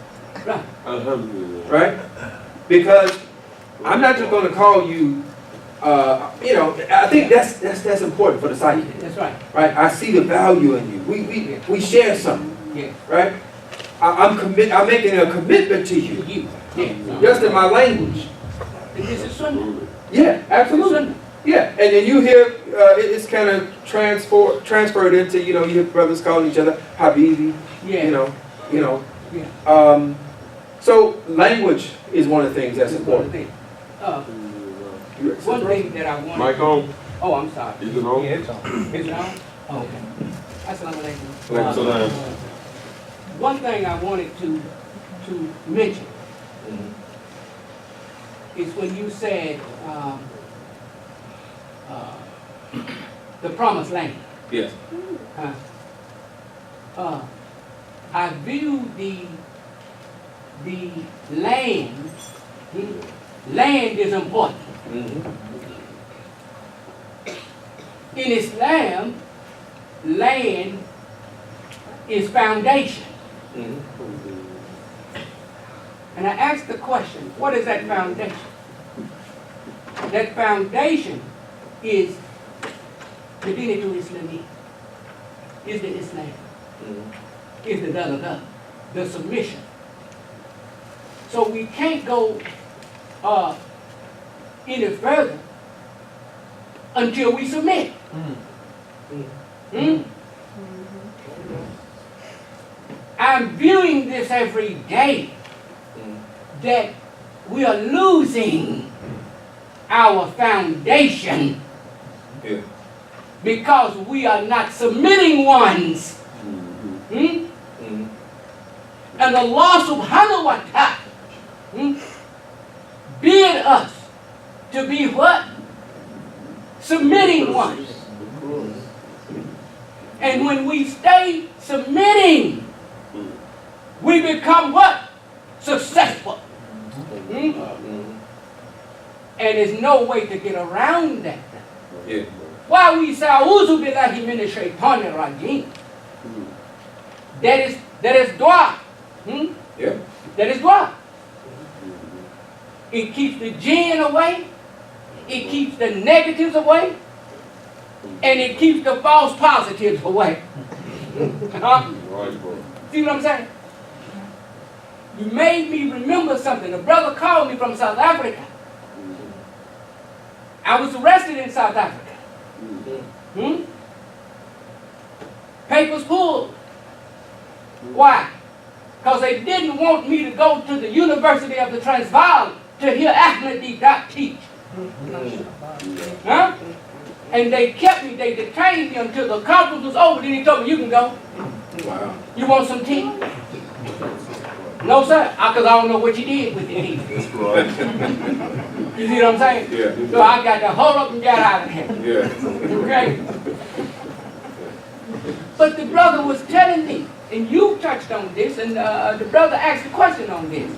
Right. Alhamdulillah. Right? Because I'm not just going to call you, I think that's important for the psyche. That's right. Right? I see the value in you. We share something. Yeah. Right? I'm making a commitment to you. You. Yeah. Just in my language. This is Sunnah. Yeah, absolutely. Sunnah. Yeah, and then you hear it's kind of transferred into, you hear brothers calling each other Habibi. Yeah. So language is one of the things that's important. One thing that I wanted. Mic on? Oh, I'm sorry. Is it on? Yeah, it's on. Is it on? Oh, okay. Assalamu alaikum. Alaikum salam. One thing I wanted to mention is when you said the promised land. Yes. I view the land. Land is important. In Islam, land is foundation. And I asked the question, what is that foundation? That foundation is the Dinatul Islami, is the Islam, is the submission. So we can't go any further until we submit. I'm viewing this every day that we are losing our foundation because we are not submitting ones. And Allah subhanahu wa ta'ala bid us to be what? Submitting ones. And when we stay submitting, we become what? Successful. And there's no way to get around that. Why we say, A'udhu billahi minash shaitanir rajim. That is dua. That is dua. It keeps the jinn away. It keeps the negatives away. And it keeps the false positives away. See what I'm saying? You made me remember something. A brother called me from South Africa. I was arrested in South Africa. Papers pulled. Why? Because they didn't want me to go to the University of the Transvaal to hear Ahmadi teach. And they kept me, they detained me until the conference was over. Then he told me, you can go. Wow. You want some tea? No, sir, because I don't know what you did with the tea. That's right. You see what I'm saying? Yeah. So I got to hold up and get out of here. Okay? But the brother was telling me, and you touched on this, and the brother asked a question on this.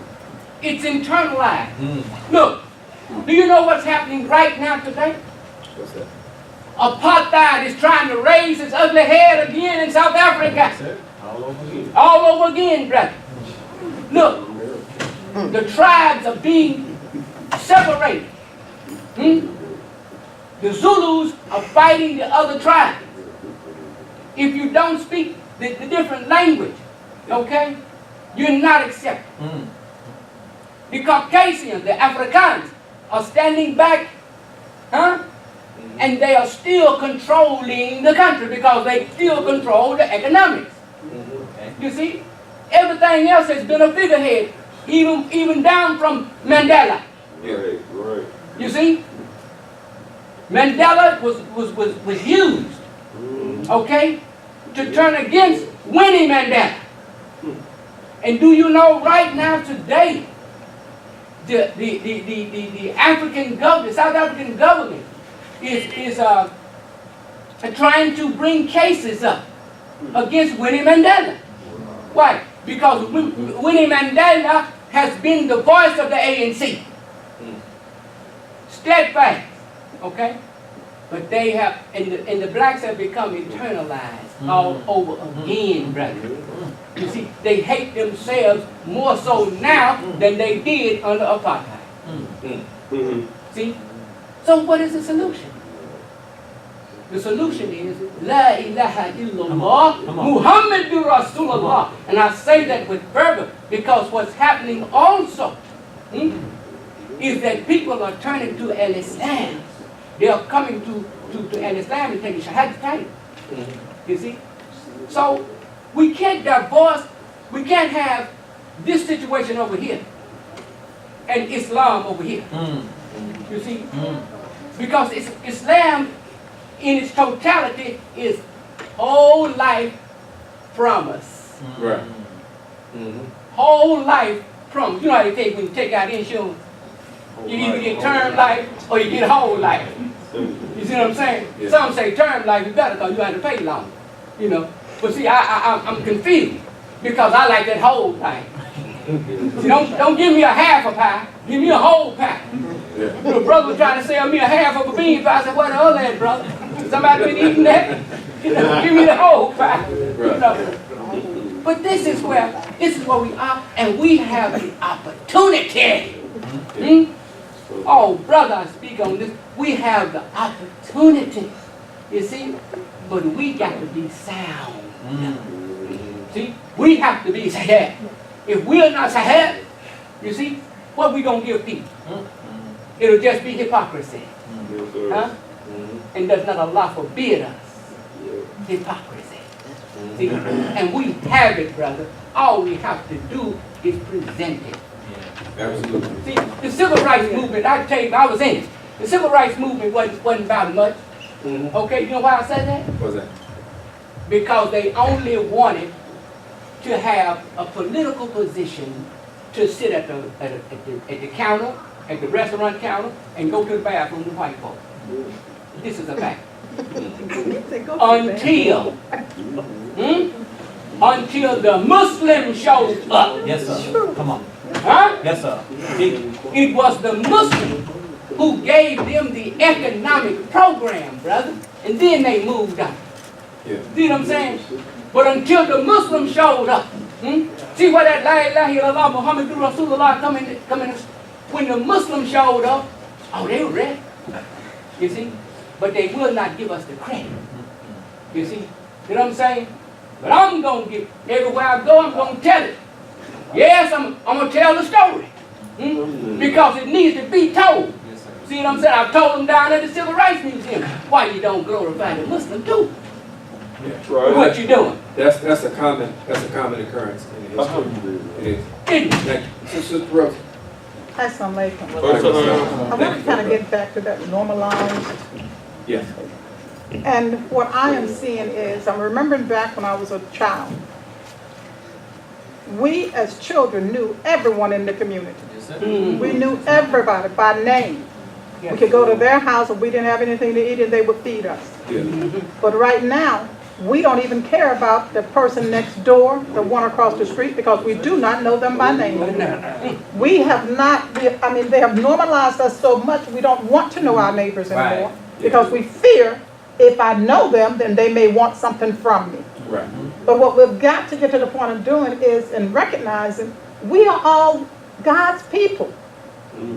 It's internalized. Look, do you know what's happening right now today? What's that? Apartheid is trying to raise its ugly head again in South Africa. All over again, brother. Look, the tribes are being separated. The Zulus are fighting the other tribes. If you don't speak the different language, okay, you're not accepted. The Caucasians, the Africans, are standing back, and they are still controlling the country because they still control the economics. You see, everything else has been a figurehead, even down from Mandela. Right. You see, Mandela was used, okay, to turn against Winnie Mandela. And do you know right now today, the African government, South African government, is trying to bring cases up against Winnie Mandela. Why? Because Winnie Mandela has been the voice of the ANC. Steadfast, okay? But they have, and the blacks have become internalized all over again, brother. You see, they hate themselves more so now than they did under apartheid. See? So what is the solution? The solution is La ilaha illallah Muhammadur Rasulullah. And I say that with fervor because what's happening also is that people are turning to Al-Islam. They are coming to Al-Islam and taking Shahada title. You see? So we can't divorce, we can't have this situation over here and Islam over here. You see? Because Islam in its totality is whole life promise. Right. Mm-hmm. Whole life promise. You know how they take when you take out insurance? You either get term life or you get whole life. You see what I'm saying? Yeah. Some say term life is better because you have to pay longer. You know? But see, I'm confused because I like that whole thing. See, don't give me a half a pie. Give me a whole pie. Yeah. The brother was trying to sell me a half of a bean pie. I said, "What the other at, brother? Somebody been eating that? You know, give me the whole pie." You know? But this is where we are, and we have the opportunity. Oh, brother, I speak on this. We have the opportunity. You see? But we got to be sound. See? We have to be sahab. If we're not sahab, you see, what we going to give people? It'll just be hypocrisy. Huh? And does not Allah forbid us hypocrisy? See? And we have it, brother. All we have to do is present it. Absolutely. See, the civil rights movement, I tell you, I was in it. The civil rights movement wasn't about much. Okay, you know why I said that? What's that? Because they only wanted to have a political position to sit at the counter, at the restaurant counter, and go to the bathroom with white folks. This is a fact. Until the Muslim shows up. Yes, sir. Come on. Huh? Yes, sir. It was the Muslim who gave them the economic program, brother. And then they moved on. Yeah. See what I'm saying? But until the Muslims showed up, see where that La ilaha illallah Muhammadu Rasulullah coming, when the Muslims showed up, oh, they were ready. You see? But they will not give us the credit. You see? You know what I'm saying? But I'm going to give, everywhere I go, I'm going to tell it. Yes, I'm going to tell the story. Because it needs to be told. See what I'm saying? I told them down at the Civil Rights Museum, why you don't glorify the Muslim too? Yeah. Right. What you doing? That's a common occurrence in the history. It is. Thank you. Sister Rose. Assalamu alaikum. Assalamu I want to kind of get back to that normalized. Yeah. And what I am seeing is, I'm remembering back when I was a child, we as children knew everyone in the community. We knew everybody by name. We could go to their house if we didn't have anything to eat and they would feed us. Yeah. But right now, we don't even care about the person next door, the one across the street, because we do not know them by name. We have not, I mean, they have normalized us so much we don't want to know our neighbors anymore. Because we fear if I know them, then they may want something from me. Right. But what we've got to get to the point of doing is in recognizing we are all God's people.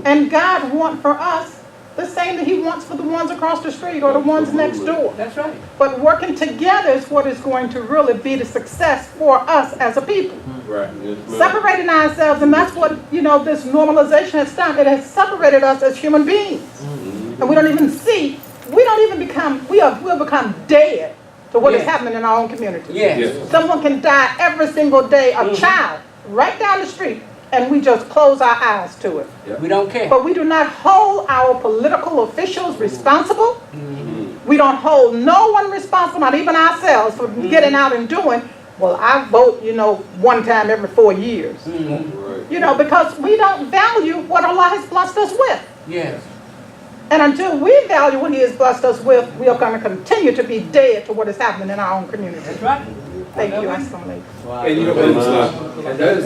And God wants for us the same that he wants for the ones across the street or the ones next door. That's right. But working together is what is going to really be the success for us as a people. Right. Separating ourselves, and that's what, you know, this normalization has done. It has separated us as human beings. And we don't even see, we don't even become, we'll become dead to what is happening in our own community. Yes. Someone can die every single day, a child, right down the street, and we just close our eyes to it. We don't care. But we do not hold our political officials responsible. We don't hold no one responsible, not even ourselves, for getting out and doing, well, I vote, you know, one time every 4 years. You know, because we don't value what Allah has blessed us with. Yes. And until we value what he has blessed us with, we are going to continue to be dead to what is happening in our own community. That's right. Thank you. Assalamu alaikum. And you know, and that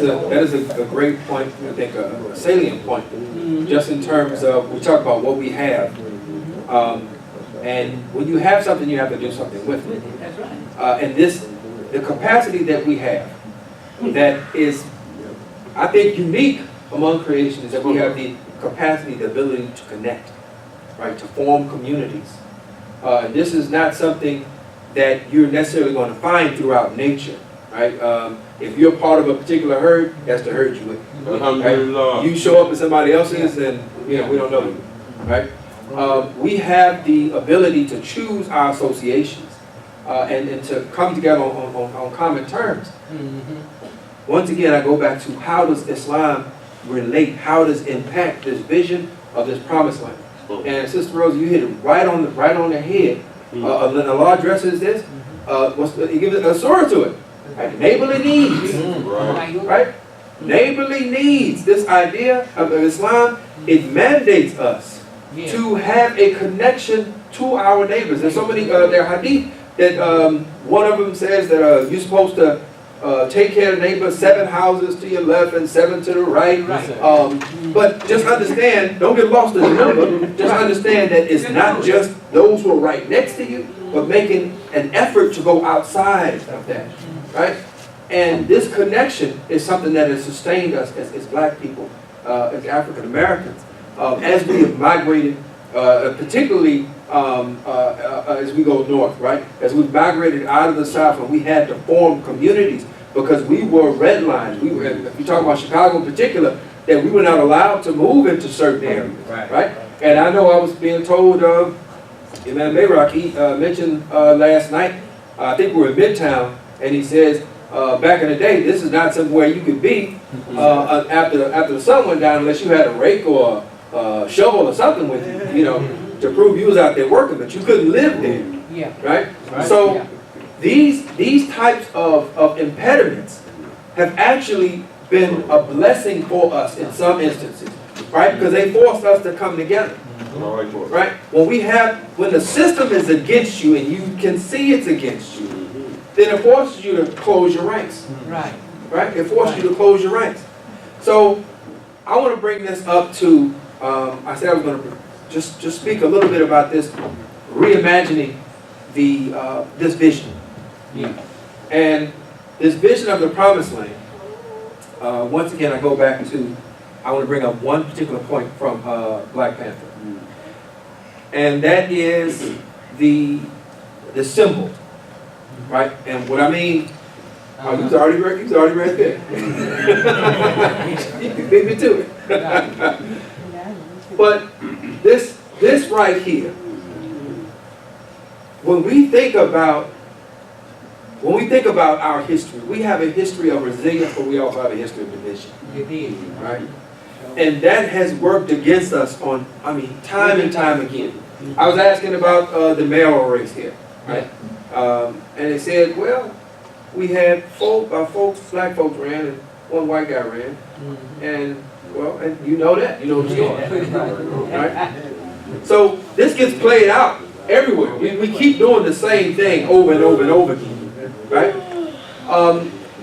is a great point, I think a salient point, just in terms of, we talk about what we have, and when you have something, you have to do something with it. That's right. And the capacity that we have, that is, I think, unique among creation, is that we have the capacity, the ability to connect, right, to form communities. This is not something that you're necessarily going to find throughout nature, right? If you're part of a particular herd, that's the herd you with. Right? You show up at somebody else's, and you know, we don't know you, right? We have the ability to choose our associations and to come together on common terms. Once again, I go back to how does Islam relate? How does it impact this vision of this promised land. And Sister Rose, you hit it right on the head. A law addresses this. It gives a sword to it. Right? Neighborly needs. Right? Neighborly needs. This idea of Islam, it mandates us to have a connection to our neighbors. There's so many there hadith that one of them says that you're supposed to take care of the neighbor 7 houses to your left and 7 to the right. But just understand, don't get lost in the number. Just understand that it's not just those who are right next to you, but making an effort to go outside of that, right? And this connection is something that has sustained us as black people, as African Americans, as we have migrated, particularly as we go north, right? As we've migrated out of the South, and we had to form communities because we were redlined. We were, if you talk about Chicago in particular, that we were not allowed to move into certain areas, right? And I know I was being told, Imam he mentioned last night, I think we were in Midtown, and he says, back in the day, this is not somewhere you could be after the sun went down unless you had a rake or a shovel or something with you, you know, to prove you was out there working, but you couldn't live there, right? So these types of impediments have actually been a blessing for us in some instances, right? Because they forced us to come together, right? When the system is against you and you can see it's against you, then it forces you to close your ranks, right? It forces you to close your ranks. So I want to bring this up to, I said I was going to just speak a little bit about this, reimagining this vision. And this vision of the promised land, once again, I go back to, I want to bring up one particular point from Black Panther. And that is the symbol, right? And what I mean, he was already right there. You can beat me to it. But this right here, when we think about our history, we have a history of resilience, but we also have a history of division. Right? And that has worked against us on, time and time again. I was asking about the mayoral race here, right? And they said, well, we had black folks ran and one white guy ran. And, well, and you know that. You know the story. Right? So this gets played out everywhere. We keep doing the same thing over and over and over again. Right?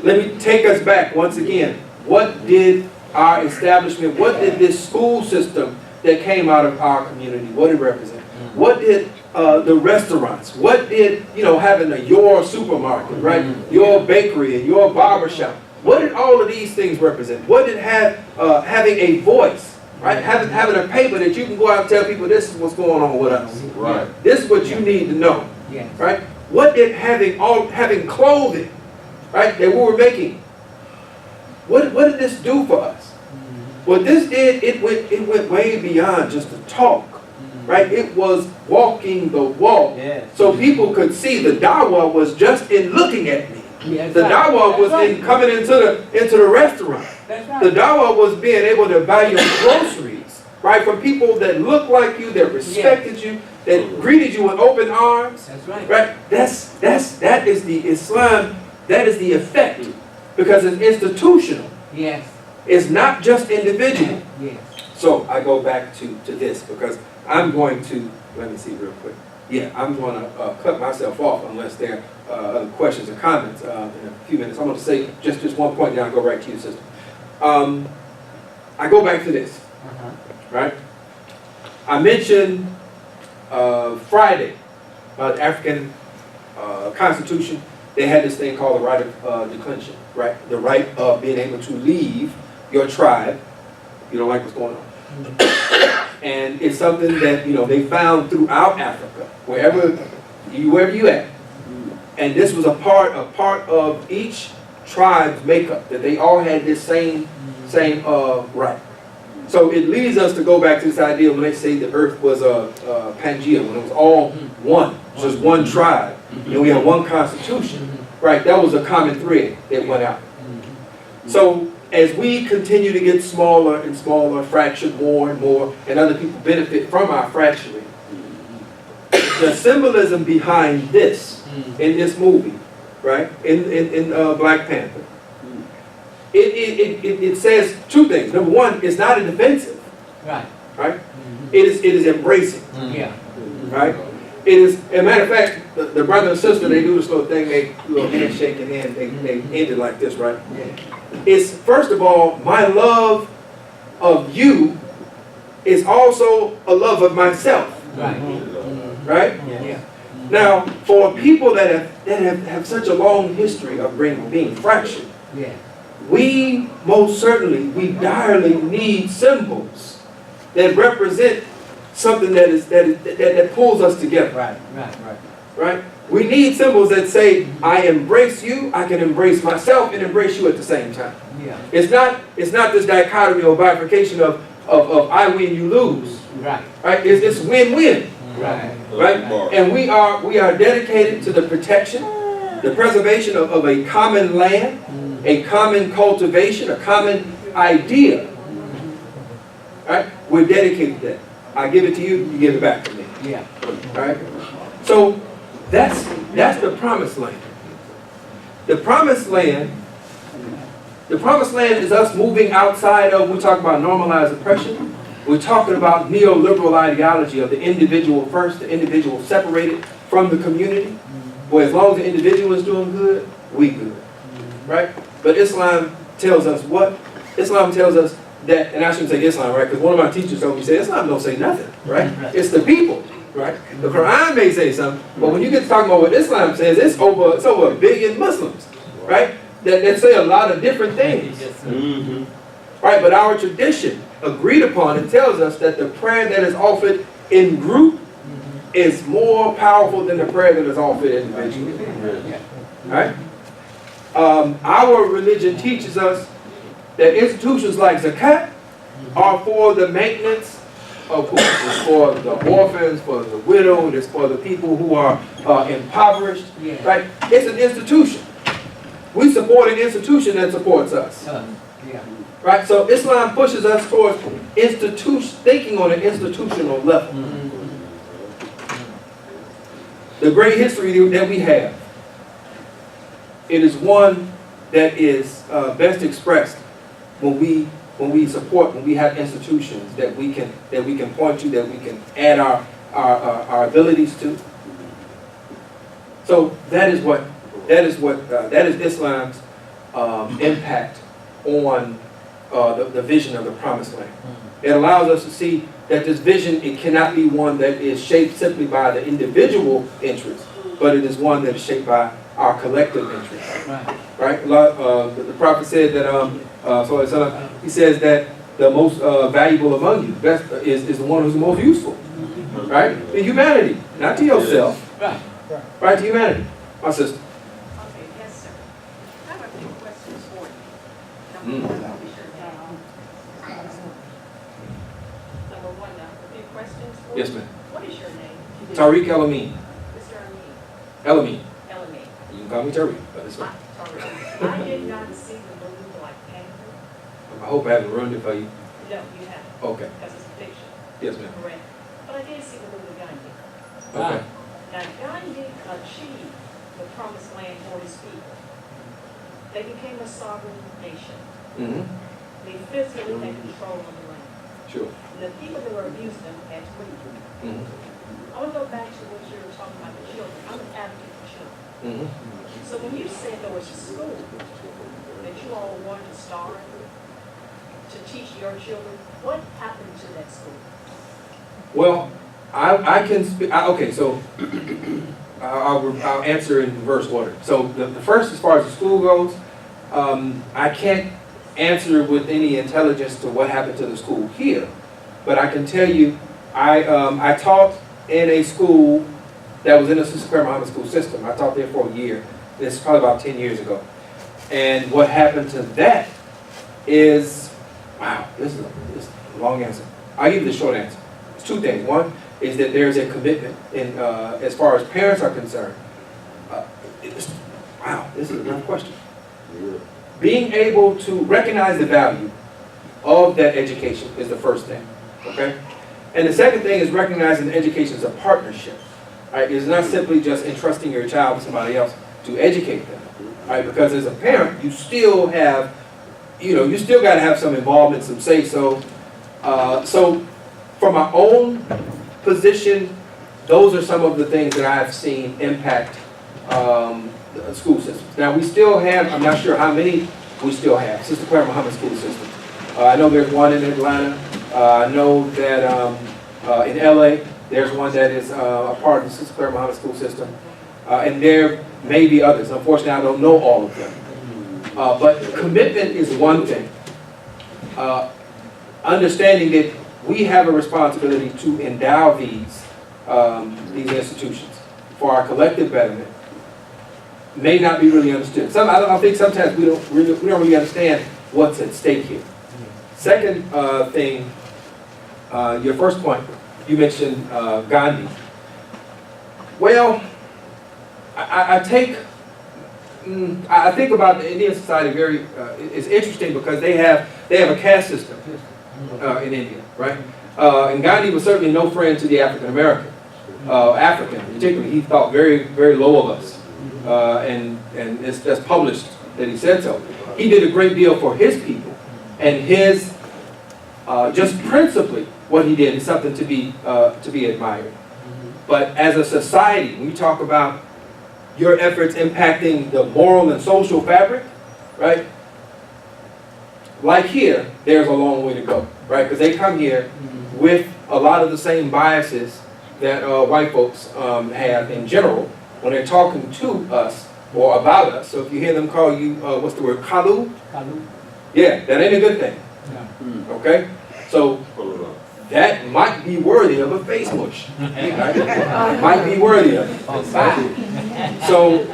Let me take us back once again. What did our establishment, what did this school system that came out of our community, what did it represent? What did the restaurants, what did, having your supermarket, right? Your bakery and your barbershop, what did all of these things represent? What did having a voice, right? Having a paper that you can go out and tell people this is what's going on with us. Right. This is what you need to know. Right? What did having clothing, right, that we were making, what did this do for us? What this did, it went way beyond just the talk. Right? It was walking the walk. So people could see the dawah was just in looking at me. The dawah was in coming into the restaurant. The dawah was being able to buy your groceries, right, from people that looked like you, that respected you, that greeted you with open arms. Right? That is the Islam. That is the effect, because it's institutional. It's not just individual. So I go back to this because I'm going to, let me see real quick. I'm going to cut myself off unless there are other questions or comments in a few minutes. I'm going to say just one point, then I'll go right to your system. I go back to this, right? I mentioned Friday, the African Constitution. They had this thing called the right of declension, right? The right of being able to leave your tribe. You don't like what's going on. And it's something that, they found throughout Africa, wherever you at. And this was a part of each tribe's makeup, that they all had this same right. So it leads us to go back to this idea when they say the earth was a Pangea, when it was all one, just one tribe, and we had one constitution, right? That was a common thread that went out. So as we continue to get smaller and smaller, fractured more and more, and other people benefit from our fracturing, the symbolism behind this, in this movie, right, in Black Panther, it says two things. Number one, it's not a defensive, Right. right? It is embracing, Yeah. right? It is, as a matter of fact, the brother and sister, they do this little thing, they do a little handshake and then they end it like this, right? It's, first of all, my love of you is also a love of myself, Right. right? Yeah. Now, for people that have such a long history of being fractured, Yeah. we most certainly, we direly need symbols that represent something that pulls us together, Right. Right. Right. right? We need symbols that say, I embrace you, I can embrace myself and embrace you at the same time. Yeah. It's not this dichotomy or bifurcation of I win, you lose, Right. right? It's win-win, Right. right? And we are dedicated to the protection, the preservation of a common land, a common cultivation, a common idea, right? We're dedicated to that. I give it to you, you give it back to me, Yeah. right? So that's the promised land. The promised land is us moving outside of, we talk about normalized oppression. We're talking about neoliberal ideology of the individual first, the individual separated from the community. Where as long as the individual is doing good, we good, right? But Islam tells us what? Islam tells us that, and I shouldn't say Islam, right? Because one of my teachers told me, Islam don't say nothing, right? It's the people, right? The Quran may say something, but when you get to talking about what Islam says, it's over 1 billion Muslims, right? That say a lot of different things, right? But our tradition, agreed upon, it tells us that the prayer that is offered in group is more powerful than the prayer that is offered individually, right? Our religion teaches us that institutions like zakat are for the maintenance of who? It's for the orphans, for the widowed, it's for the people who are impoverished, right? It's an institution. We support an institution that supports us, Yeah. right? So Islam pushes us towards thinking on an institutional level. The great history that we have, it is one that is best expressed when we support, when we have institutions that we can point to, that we can add our abilities to. So that is Islam's impact on the vision of the Promised Land. It allows us to see that this vision, it cannot be one that is shaped simply by the individual interest, but it is one that is shaped by our collective interest. Right? The prophet said that, he says that the most valuable among you is the one who's the most useful. Right? To humanity, not to yourself. Right, to humanity. My sister. Okay, yes, sir. I have a few questions for you. Number one, a few questions for you. Yes, ma'am. What is your name? Tariq El-Amin. Mr. Amin. El-Amin. El-Amin. You can call me Tariq, but it's fine. Tariq. I did not see the movie Black Panther. I hope I haven't ruined it for you. No, you haven't. Okay. Because it's fiction. Yes, ma'am. Correct. But I did see the movie Gandhi. Okay. Now, Gandhi achieved the promised land for his people. They became a sovereign nation. Mm-hmm. They physically had control of the land. Sure. The people that were abusing them had to leave. Mm-hmm. I want to go back to what you were talking about, the children. I'm an advocate for children. Mm-hmm. So when you said there was a school that you all wanted to start to teach your children, what happened to that school? Well, I can speak. Okay, so I'll answer in reverse order. So the first, as far as the school goes, I can't answer with any intelligence to what happened to the school here, but I can tell you, I taught in a school that was in the Sister Muhammad school system. I taught there for a year. This is probably about 10 years ago. And what happened to that is, wow, this is a long answer. I'll give you the short answer. It's two things. One is that there's a commitment in, as far as parents are concerned. Wow, this is a tough question. being able to recognize the value of that education is the first thing, okay? And the second thing is recognizing that education is a partnership, right? It's not simply just entrusting your child to somebody else to educate them, right? Because as a parent, you still have, you still got to have some involvement, some say-so. So from my own position, those are some of the things that I've seen impact the school systems. Now we still have, I'm not sure how many we still have, Sister Claire Muhammad School System. I know there's one in Atlanta. I know that in LA, there's one that is a part of the Sister Claire Muhammad School System. And there may be others. Unfortunately, I don't know all of them. But commitment is one thing. Understanding that we have a responsibility to endow these institutions for our collective betterment may not be really understood. I think sometimes we don't really understand what's at stake here. Second thing, your first point, you mentioned Gandhi. Well, I think about the Indian society very. It's interesting because they have a caste system in India, right? And Gandhi was certainly no friend to the African American, African particularly. He thought very, very low of us, and it's published that he said so. He did a great deal for his people, and his just principally what he did is something to be admired. But as a society, when you talk about your efforts impacting the moral and social fabric, right? Like here, there's a long way to go, right? Because they come here with a lot of the same biases that white folks have in general when they're talking to us or about us. So if you hear them call you, what's the word, kalu? Kalu. Yeah, that ain't a good thing. Yeah. Okay? So that might be worthy of a face push. Right? Might be worthy of it. So,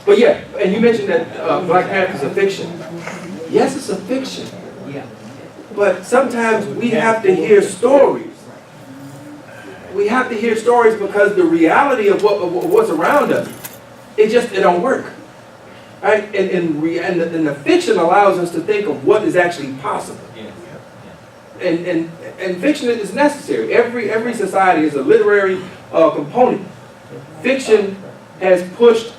but yeah, and you mentioned that Black Panther is a fiction. Yes, it's a fiction. Yeah. But sometimes we have to hear stories. We have to hear stories because the reality of what's around us, it don't work. Right? And the fiction allows us to think of what is actually possible. And fiction is necessary. Every society is a literary component. Fiction has pushed,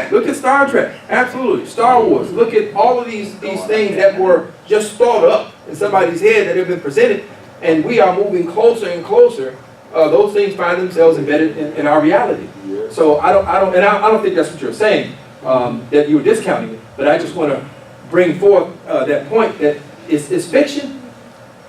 look at Star Trek, absolutely, Star Wars. Look at all of these things that were just thought up in somebody's head that have been presented, and we are moving closer and closer. Those things find themselves embedded in our reality. So I don't think that's what you're saying, that you were discounting it, but I just want to bring forth that point that it's fiction.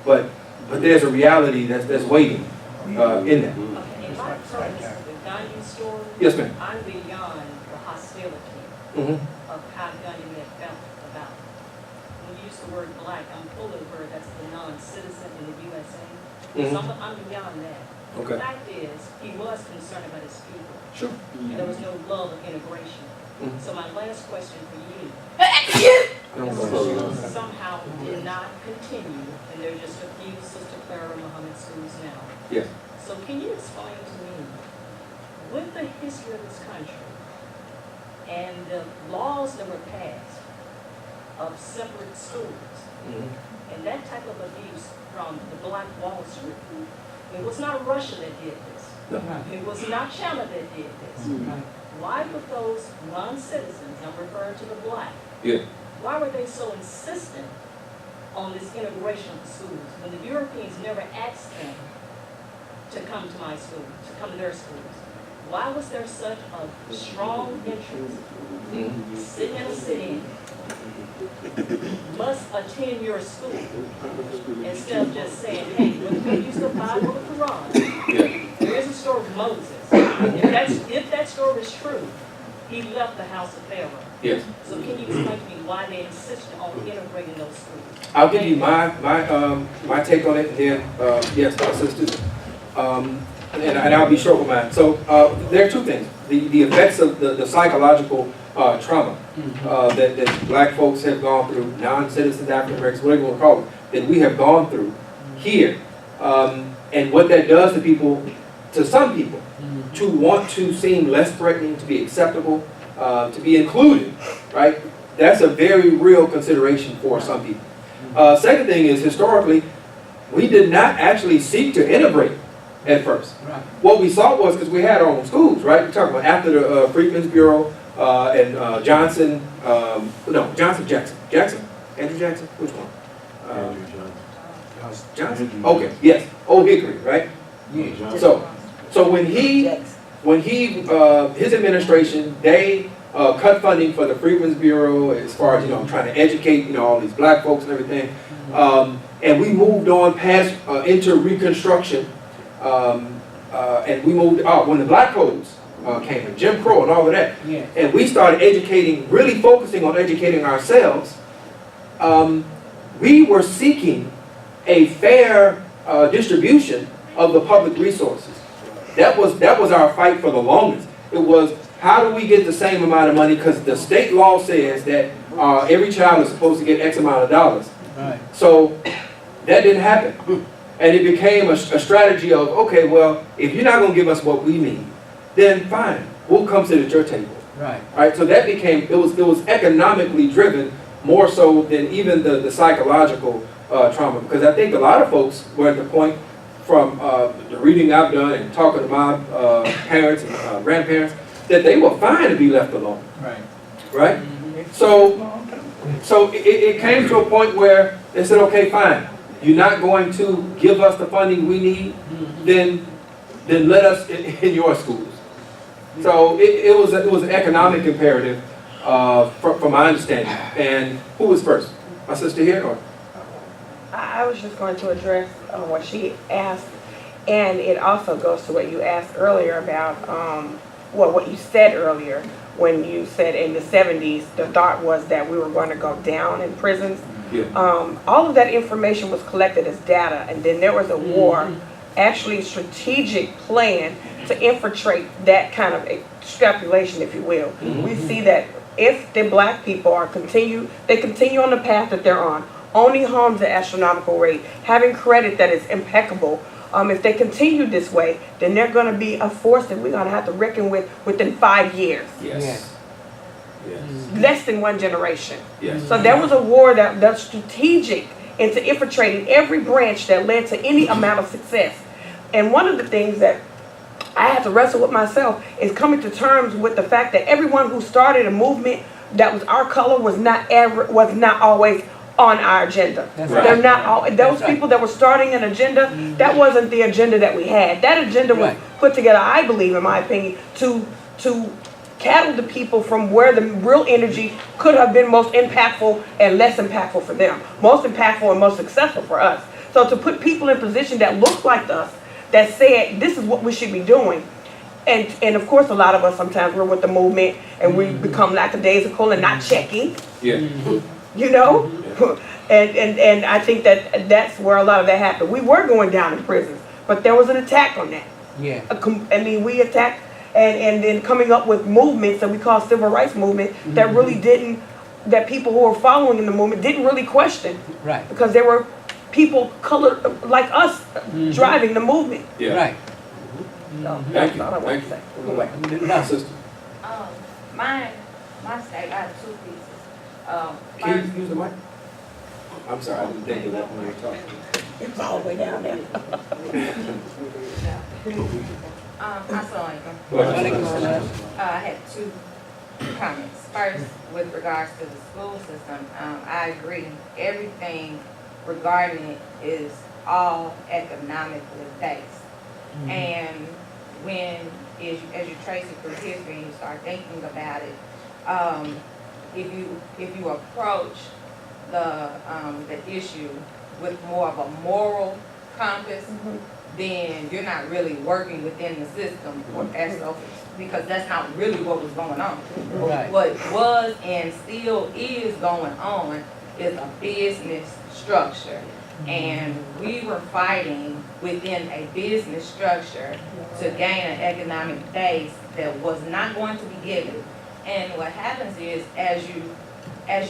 But there's a reality that's waiting in that. Okay, in my terms, the Gandhi story, Yes, ma'am. I'm beyond the hostility of how Gandhi may have felt about it. When you use the word black, I'm fully aware that's the non-citizen in the USA. So I'm beyond that. Okay. The fact is, he was concerned about his people. Sure. And there was no love of integration. So my last question for you, somehow did not continue, and there are just a few Sister Clara Muhammad schools now. Yes. So can you explain to me, with the history of this country and the laws that were passed of separate schools, and that type of abuse from the Black Wall Street, it was not Russia that did this. It was not China that did this. Why would those non-citizens, I'm referring to the black, why were they so insistent on this integration of the schools when the Europeans never asked them to come to my school, to come to their schools? Why was there such a strong interest sitting in a city must attend your school instead of just saying, hey, when we use the Bible or the Quran, there is a story of Moses. If that story is true, he left the house of Pharaoh. Yes. So can you explain to me why they insisted on integrating those schools? I'll give you my take on it, and then yes, my sisters, and I'll be short with mine. So there are two things: the effects of the psychological trauma that black folks have gone through, non-citizens, African Americans, whatever you want to call them, that we have gone through here, and what that does to people, to some people, to want to seem less threatening, to be acceptable, to be included, right? that's a very real consideration for some people. Second thing is, historically, we did not actually seek to integrate at first. Right. What we saw was, because we had our own schools, right? We're talking about after the Freedmen's Bureau and Johnson, Jackson, Andrew Jackson, which one? Johnson? Okay, yes, Old Hickory, right? Yeah. So when his administration, they cut funding for the Freedmen's Bureau as far as, trying to educate, all these black folks and everything. And we moved on past into Reconstruction. And we moved when the black codes came in, Jim Crow and all of that. Yeah. And we started educating, really focusing on educating ourselves. We were seeking a fair distribution of the public resources. That was our fight for the longest. It was, how do we get the same amount of money? Because the state law says that every child is supposed to get X amount of dollars. Right. So that didn't happen. And it became a strategy of, okay, well, if you're not going to give us what we need, then fine, we'll come sit at your table. Right. Right. So that became, it was economically driven more so than even the psychological trauma. Because I think a lot of folks were at the point, from the reading I've done and talking to my parents and grandparents, that they were fine to be left alone. Right. Right? So it came to a point where they said, okay, fine, you're not going to give us the funding we need, then let us in your schools. So it was an economic imperative from my understanding. And who was first? My sister here? Or? I was just going to address what she asked, and it also goes to what you asked earlier about, what you said earlier, when you said in the 70s, the thought was that we were going to go down in prisons. Yeah. All of that information was collected as data, and then there was a war, actually strategic plan to infiltrate that kind of extrapolation, if you will. We see that if the black people continue on the path that they're on, owning homes at astronomical rate, having credit that is impeccable, if they continue this way, then they're going to be a force that we're going to have to reckon with within 5 years. Yes. Yes. Less than one generation. Yes. So there was a war that's strategic into infiltrating every branch that led to any amount of success. And one of the things that I had to wrestle with myself is coming to terms with the fact that everyone who started a movement that was our color was not always on our agenda. That's right. They're not all, those That's right. people that were starting an agenda, that wasn't the agenda that we had. That agenda was put together, I believe, in my opinion, to cattle the people from where the real energy could have been most impactful and less impactful for them. Most impactful and most successful for us. So to put people in position that looked like us, that said, this is what we should be doing. And of course, a lot of us sometimes we're with the movement and we become lackadaisical and not checking. Yeah. You know? And I think that's where a lot of that happened. We were going down in prisons, but there was an attack on that. Yeah. I mean, we attacked and then coming up with movements that we call civil rights movement that really that people who were following in the movement didn't really question. Right. Because there were people colored like us driving the movement. Yeah. Right. So Thank you. that's all I want to say. Go My sister. My state, I have 2 pieces. Can First, you use the mic? I'm sorry, I didn't think of that when you were talking. It's all the way down there. I had 2 comments. First, with regards to the school system, I agree. Everything regarding it is all economically based. And when, as you trace it through history and you start thinking about it, if you approach the issue with more of a moral compass, then you're not really working within the system because that's not really what was going on. Right. What was and still is going on is a business structure. And we were fighting within a business structure to gain an economic base that was not going to be given. And what happens is, as you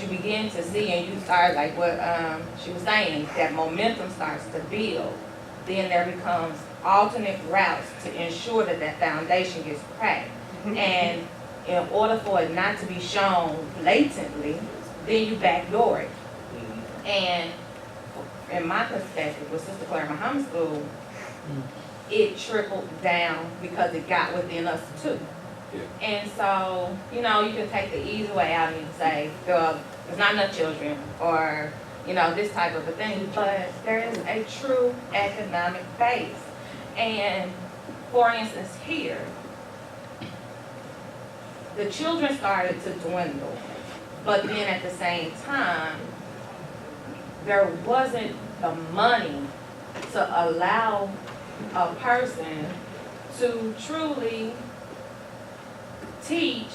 begin to see and you start, like what she was saying, that momentum starts to build, then there becomes alternate routes to ensure that that foundation gets cracked. And in order for it not to be shown blatantly, then you backdoor it. And in my perspective, with Sister Claire Muhammad School, it trickled down because it got within us too. Yeah. And so, you know, you can take the easy way out and you can say, well, there's not enough children, or, you know, this type of a thing, but there is a true economic base. And for instance, here, the children started to dwindle, but then at the same time, there wasn't the money to allow a person to truly teach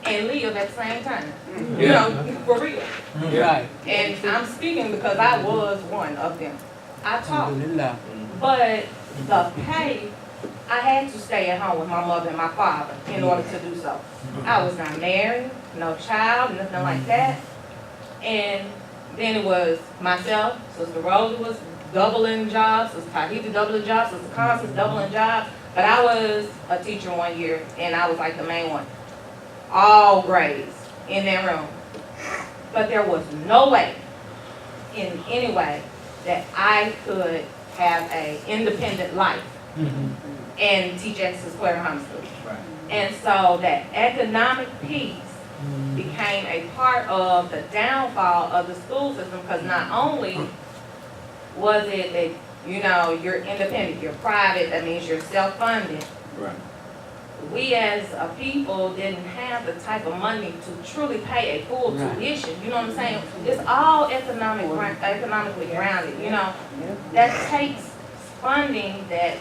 and live at the same time. You know, for real. Right. And I'm speaking because I was one of them. I taught, but the pay, I had to stay at home with my mother and my father in order to do so. I was not married, no child, nothing like that. And then it was myself, Sister Rosa was doubling jobs, Sister Tahiti doubling jobs, Sister Constance doubling jobs. But I was a teacher 1 year, and I was like the main one. All grades in that room. But there was no way, in any way, that I could have an independent life and teach at Sister Claire Muhammad School. And so that economic piece became a part of the downfall of the school system, because not only was it that, you know, you're independent, you're private, that means you're self-funded. Right. We as a people didn't have the type of money to truly pay a full tuition, you know what I'm saying? It's all economically grounded, you know. That takes funding that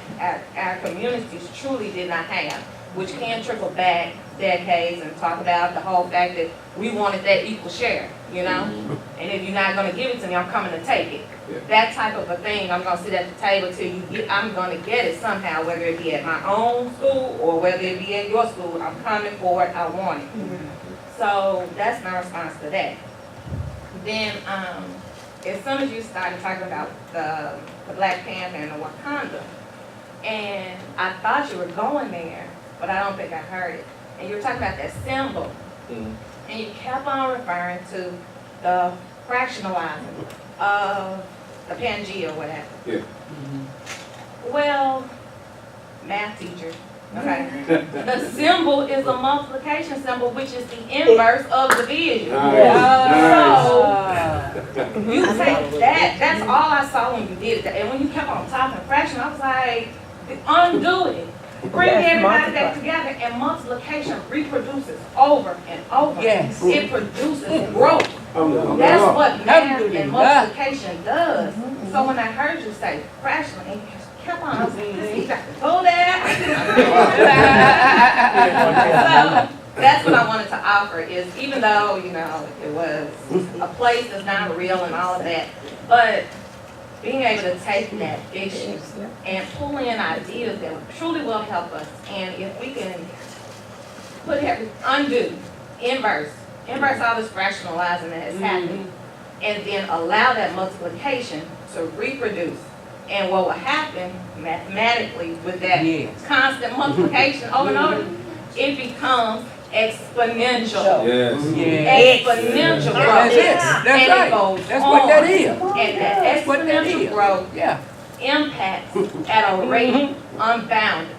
our communities truly did not have, which can trickle back decades and talk about the whole fact that we wanted that equal share, you know? And if you're not gonna give it to me, I'm coming to take it. Yeah. That type of a thing, I'm gonna sit at the table till you get, I'm gonna get it somehow, whether it be at my own school or whether it be at your school, I'm coming for it, I want it. So that's my response to that. Then, as soon as you started talking about the Black Panther and the Wakanda, and I thought you were going there, but I don't think I heard it. And you were talking about that symbol, and you kept on referring to the fractionalizing of the Pangea or whatever. Yeah. Well, math teacher, okay. The symbol is a multiplication symbol, which is the inverse of division. So you take that, that's all I saw when you did that. And when you kept on talking fraction, I was like, undo it. Bring everybody back together, and multiplication reproduces over and over. Yes. It produces growth. That's what math and multiplication does. So when I heard you say fraction, and you kept on, I was like, you got to go there. So that's what I wanted to offer is, even though, you know, it was a place that's not real and all of that, but being able to take that issue and pull in ideas that truly will help us. And if we can put undo, inverse all this rationalizing that has happened, and then allow that multiplication to reproduce. And what will happen mathematically with that constant multiplication over and over, it becomes exponential. Exponential growth. That's and right. It goes That's on. what that is. And that exponential growth impacts at a rate unbounded.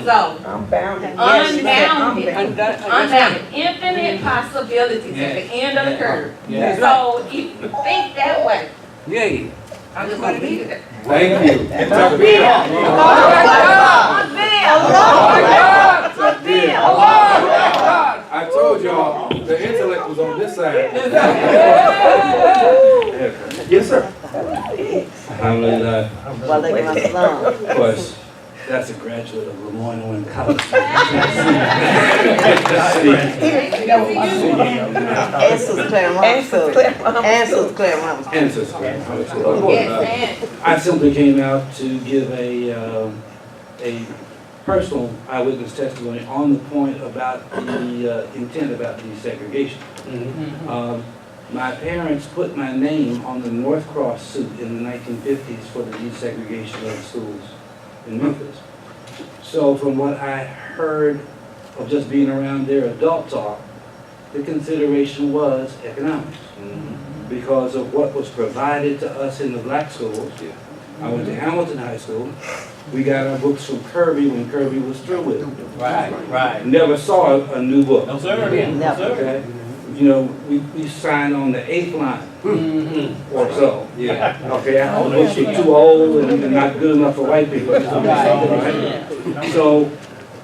So, unbounded, infinite possibilities at the end of the curve. So, if you think that way, I'm just going to leave it there. Thank you. I told y'all the intellect was on this side. Yes, sir. Alhamdulillah. Of course, that's a graduate of Lemoyne College. I simply came out to give a personal eyewitness testimony on the point about the intent about desegregation. My parents put my name on the North Cross suit in the 1950s for the desegregation of the schools in Memphis. So from what I heard of just being around their adult talk, the consideration was economics. Because of what was provided to us in the black schools. I went to Hamilton High School. We got our books from Kirby when Kirby was through with them. Right. Never saw a new book. No, sir. No, sir. Okay? You know, we signed on the 8th line or so. Yeah. Okay, our books were too old and not good enough for white people. Right? So,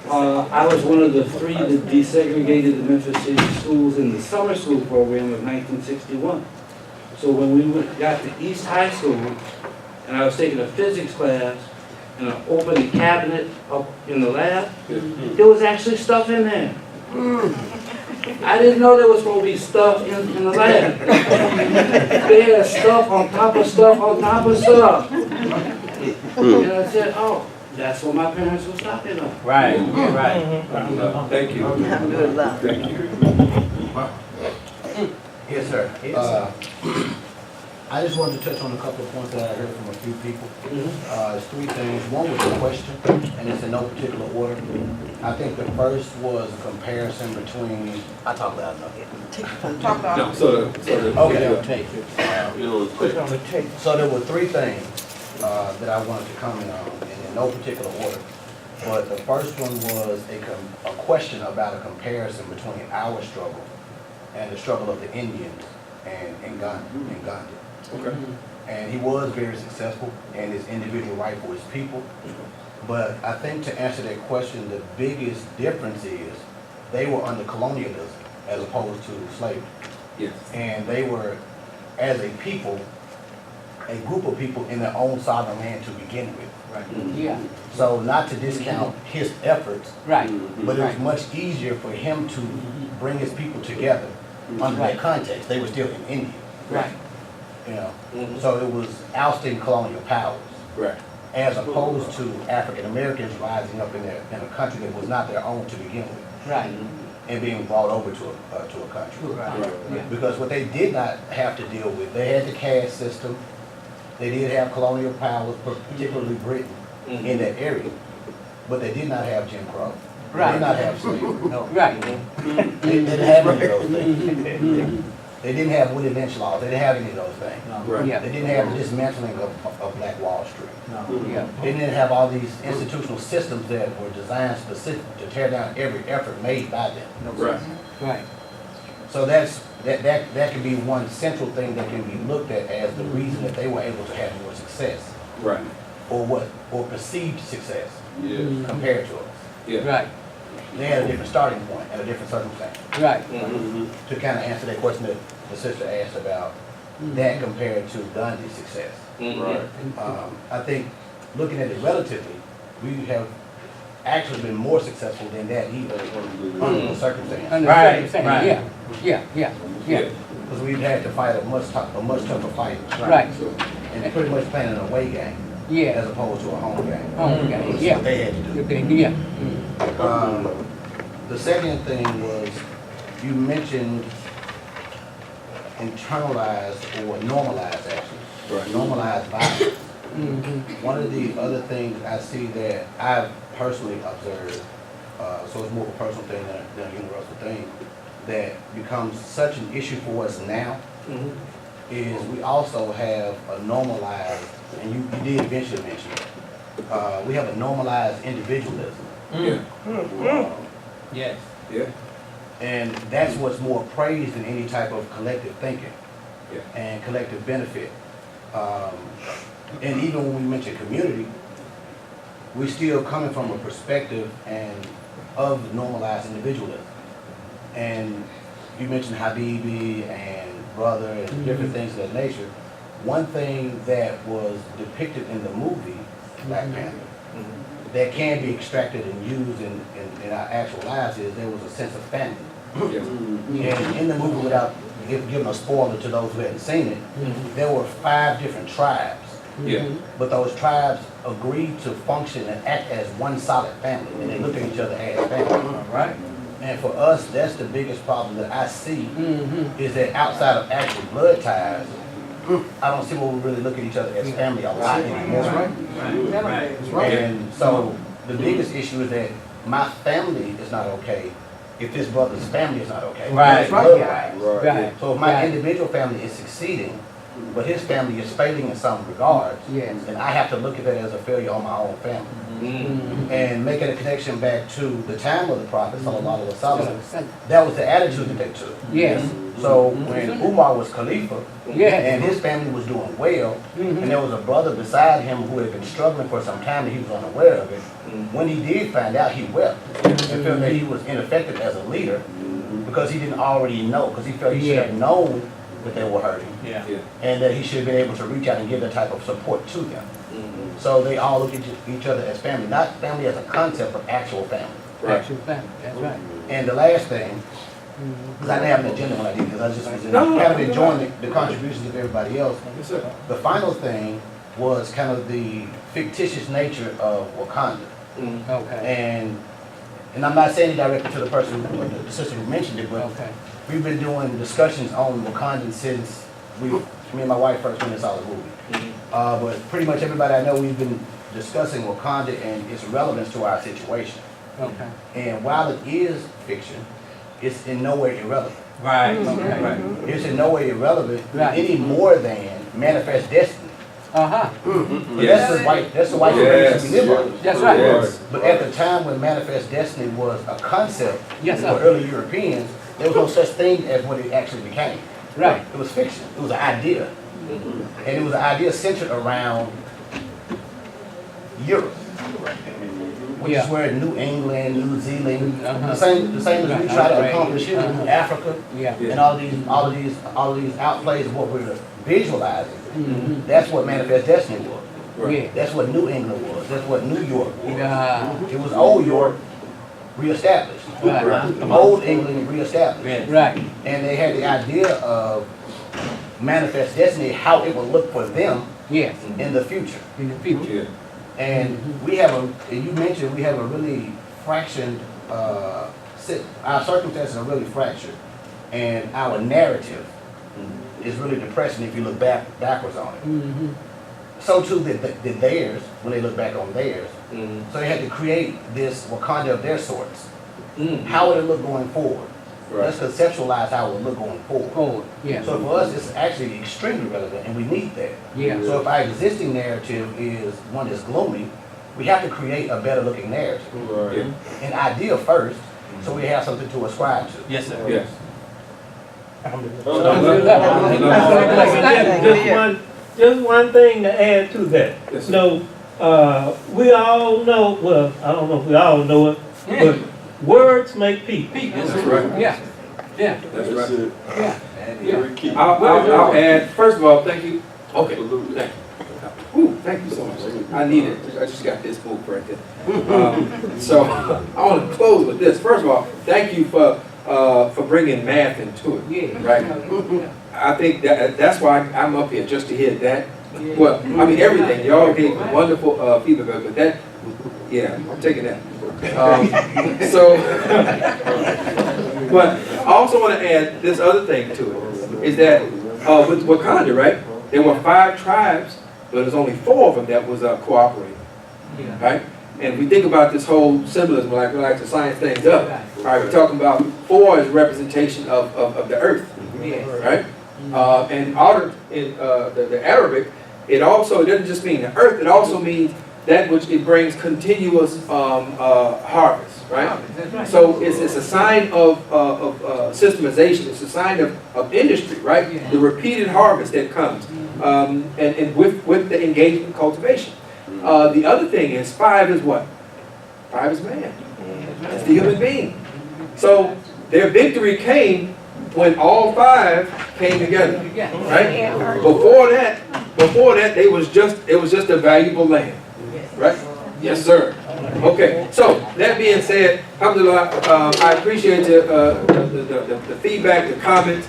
I was one of the 3 that desegregated the Memphis City schools in the summer school program of 1961. So when we got to East High School, and I was taking a physics class, and I opened the cabinet up in the lab, there was actually stuff in there. I didn't know there was supposed to be stuff in the lab. They had stuff on top of stuff on top of stuff. And I said, oh, that's what my parents was talking about. Right. Thank you. Good luck. Thank you. Yes, sir. I just wanted to touch on a couple of points that I heard from a few people. It's 3 things. One was a question, and it's in no particular order. I think the first was a comparison between. I talk loud enough. Talk about. No, so Okay. Put it on the tape. So there were 3 things that I wanted to comment on, and in no particular order. But the first one was a question about a comparison between our struggle and the struggle of the Indians and Gandhi. Okay. And he was very successful in his individual right for his people. But I think to answer that question, the biggest difference is they were under colonialism as opposed to slavery. Yes. And they were, as a people, a group of people in their own sovereign land to begin with. Yeah. So not to discount his efforts, Right. but it was much easier for him to bring his people together under that context. They were still in India. Right. You know, so it was ousting colonial powers, Right. as opposed to African Americans rising up in a country that was not their own to begin with, Right. and being brought over to a country. Right. Yeah. Because what they did not have to deal with, they had the caste system, they did have colonial powers, particularly Britain, in that area, but they did not have Jim Crow. They Right. did not have slavery. No. Right. They didn't have any of those things. They didn't have Willie Lynch laws. They didn't have any of those things. Right. Yeah. They didn't have the dismantling of Black Wall Street. Yeah. They didn't have all these institutional systems that were designed specific to tear down every effort made by them. Right. Right. So that can be one central thing that can be looked at as the reason that they were able to have more success, Right. or perceived success Yeah. compared to us. Yeah. Right. They had a different starting point and a different circumstance. Right. To kind of answer that question that the sister asked about that compared to Gandhi's success. Right. I think looking at it relatively, we have actually been more successful than that even under the circumstance. Right. Yeah. Yeah. Yeah. Yeah. Because we've had to fight a much tougher fight. Right. And pretty much playing an away game Yeah. as opposed to a home game. Okay. That's Yeah. what they had to do. Okay. Yeah. The second thing was you mentioned internalized or normalized actually. Right. Normalized violence. One of the other things I see that I've personally observed, so it's more of a personal thing than a universal thing, that becomes such an issue for us now, is we also have a normalized, and you did eventually mention it, we have a normalized individualism. Yeah. Yes. Yeah. And that's what's more praised than any type of collective thinking Yeah. and collective benefit. And even when we mention community, we're still coming from a perspective of normalized individualism. And you mentioned Habibi and Brother and different things of that nature. One thing that was depicted in the movie, Black Panther, that can be extracted and used in our actual lives is there was a sense of family. Yeah. And in the movie, without giving a spoiler to those who hadn't seen it, there were 5 different tribes. Yeah. But those tribes agreed to function and act as one solid family, and they looked at each other as family. Right. And for us, that's the biggest problem that I see, is that outside of actual blood ties, I don't see where we really look at each other as family a lot anymore. Right. And so the biggest issue is that my family is not okay if his brother's family is not okay. Right. His bloodline. Right. So if my Right. individual family is succeeding, but his family is failing in some regards, Yes. then I have to look at that as a failure on my own family. Mhm. And making a connection back to the time of the prophet, sallallahu alaihi wasallam, Mhm. that was the attitude that they took. Yes. So when Umar was Khalifa, Yes. and his family was doing well, Mhm. and there was a brother beside him who had been struggling for some time and he was unaware of it, when he did find out, he wept and felt that he was ineffective as a leader because he didn't already know, because he felt he should have known that they were hurting, Yeah. and that he should have been able to reach out and give that type of support to them. So they all look at each other as family, not family as a concept, but actual family. Actual family, that's right. And the last thing, because I didn't have an agenda when I did this, I just was kind of enjoying the contributions of everybody else. Yes, sir. The final thing was kind of the fictitious nature of Wakanda. Okay. And I'm not saying it directly to the person, the sister who mentioned it, but Okay. we've been doing discussions on Wakanda since me and my wife first went and saw the movie. But pretty much everybody I know, we've been discussing Wakanda and its relevance to our situation. Okay. And while it is fiction, it's in no way irrelevant. Right. Okay. Right. It's in no way irrelevant Right. any more than Manifest Destiny. Uh-huh. But that's the white generation we live on. That's right. Yes. But at the time when Manifest Destiny was a concept Yes, for sir. early Europeans, there was no such thing as what it actually became. Right. It was fiction. It was an idea. And it was an idea centered around Europe. Which Yeah. is where New England, New Zealand, Uh-huh. the same as we try to Right. accomplish here in Africa, Yeah. and all of these outplays of what we're visualizing. Mhm. That's what Manifest Destiny was. Yeah. That's what New England was. That's what New York was. Yeah. It was old York reestablished. Right. Old England reestablished. Right. And they had the idea of Manifest Destiny, how it would look for them Yes. in the future. In the future. Yeah. And we have and you mentioned we have a really fractioned, our circumstances are really fractured. And our narrative is really depressing if you look backwards on it. Mm-hmm. So too did theirs, when they look back on theirs. Mm. So they had to create this Wakanda of their sorts. Mm. How would it look going forward? Right. Let's conceptualize how it would look going forward. Forward. Yeah. So for us, it's actually extremely relevant, and we need that. Yeah. So if our existing narrative is one that's gloomy, we have to create a better looking narrative. Right. An idea first, so we have something to ascribe to. Yes, sir. Yes. Just one thing to add to that. Yes, sir. No, we all know, well, I don't know if we all know it, but words make people. That's right. Yeah. Yeah. That's right. Yeah. Yeah. I'll add, first of all, thank you. Okay. Thank you. Ooh, thank you so much. I need it. I just got this book right there. So I want to close with this. First of all, thank you for bringing math into it. Yeah. Right. I think that's why I'm up here, just to hear that. Well, I mean everything. Y'all gave wonderful feedback, but that, yeah, I'm taking that. But I also want to add this other thing to it, is that with Wakanda, right, there were 5 tribes, but there's only 4 of them that was cooperating, right? And we think about this whole symbolism, like we like to science things up. All right, we're talking about 4 as representation of the earth, right? And in the Arabic, it doesn't just mean the earth, it also means that which it brings continuous harvest, right? So it's a sign of systemization, it's a sign of industry, right? The repeated harvest that comes, and with the engagement cultivation. The other thing is 5 is what? 5 is man. It's the human being. So their victory came when all 5 came together, right? Before that, it was just a valuable land, right? Yes, sir. Okay. So that being said, alhamdulillah, I appreciate the feedback, the comments.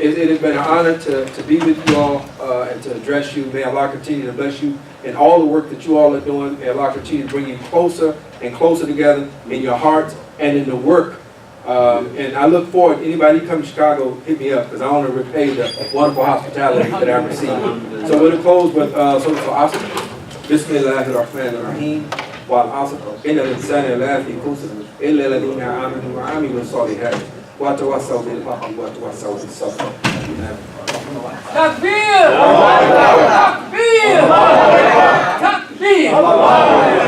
It has been an honor to be with you all and to address you. May Allah continue to bless you in all the work that you all are doing. May Allah continue to bring you closer and closer together in your hearts and in the work. And I look forward, anybody come to Chicago, hit me up, because I want to repay the wonderful hospitality that I received. So we're going to close with Surah Asr. Bismillahir Rahmanir Rahim. Wal Asr. Inna al-insana lafi khusr. الذين آمنوا وعملوا الصالحات وتواصوا بالحق وتواصوا بالصبر. Takbir! Takbir! Takbir!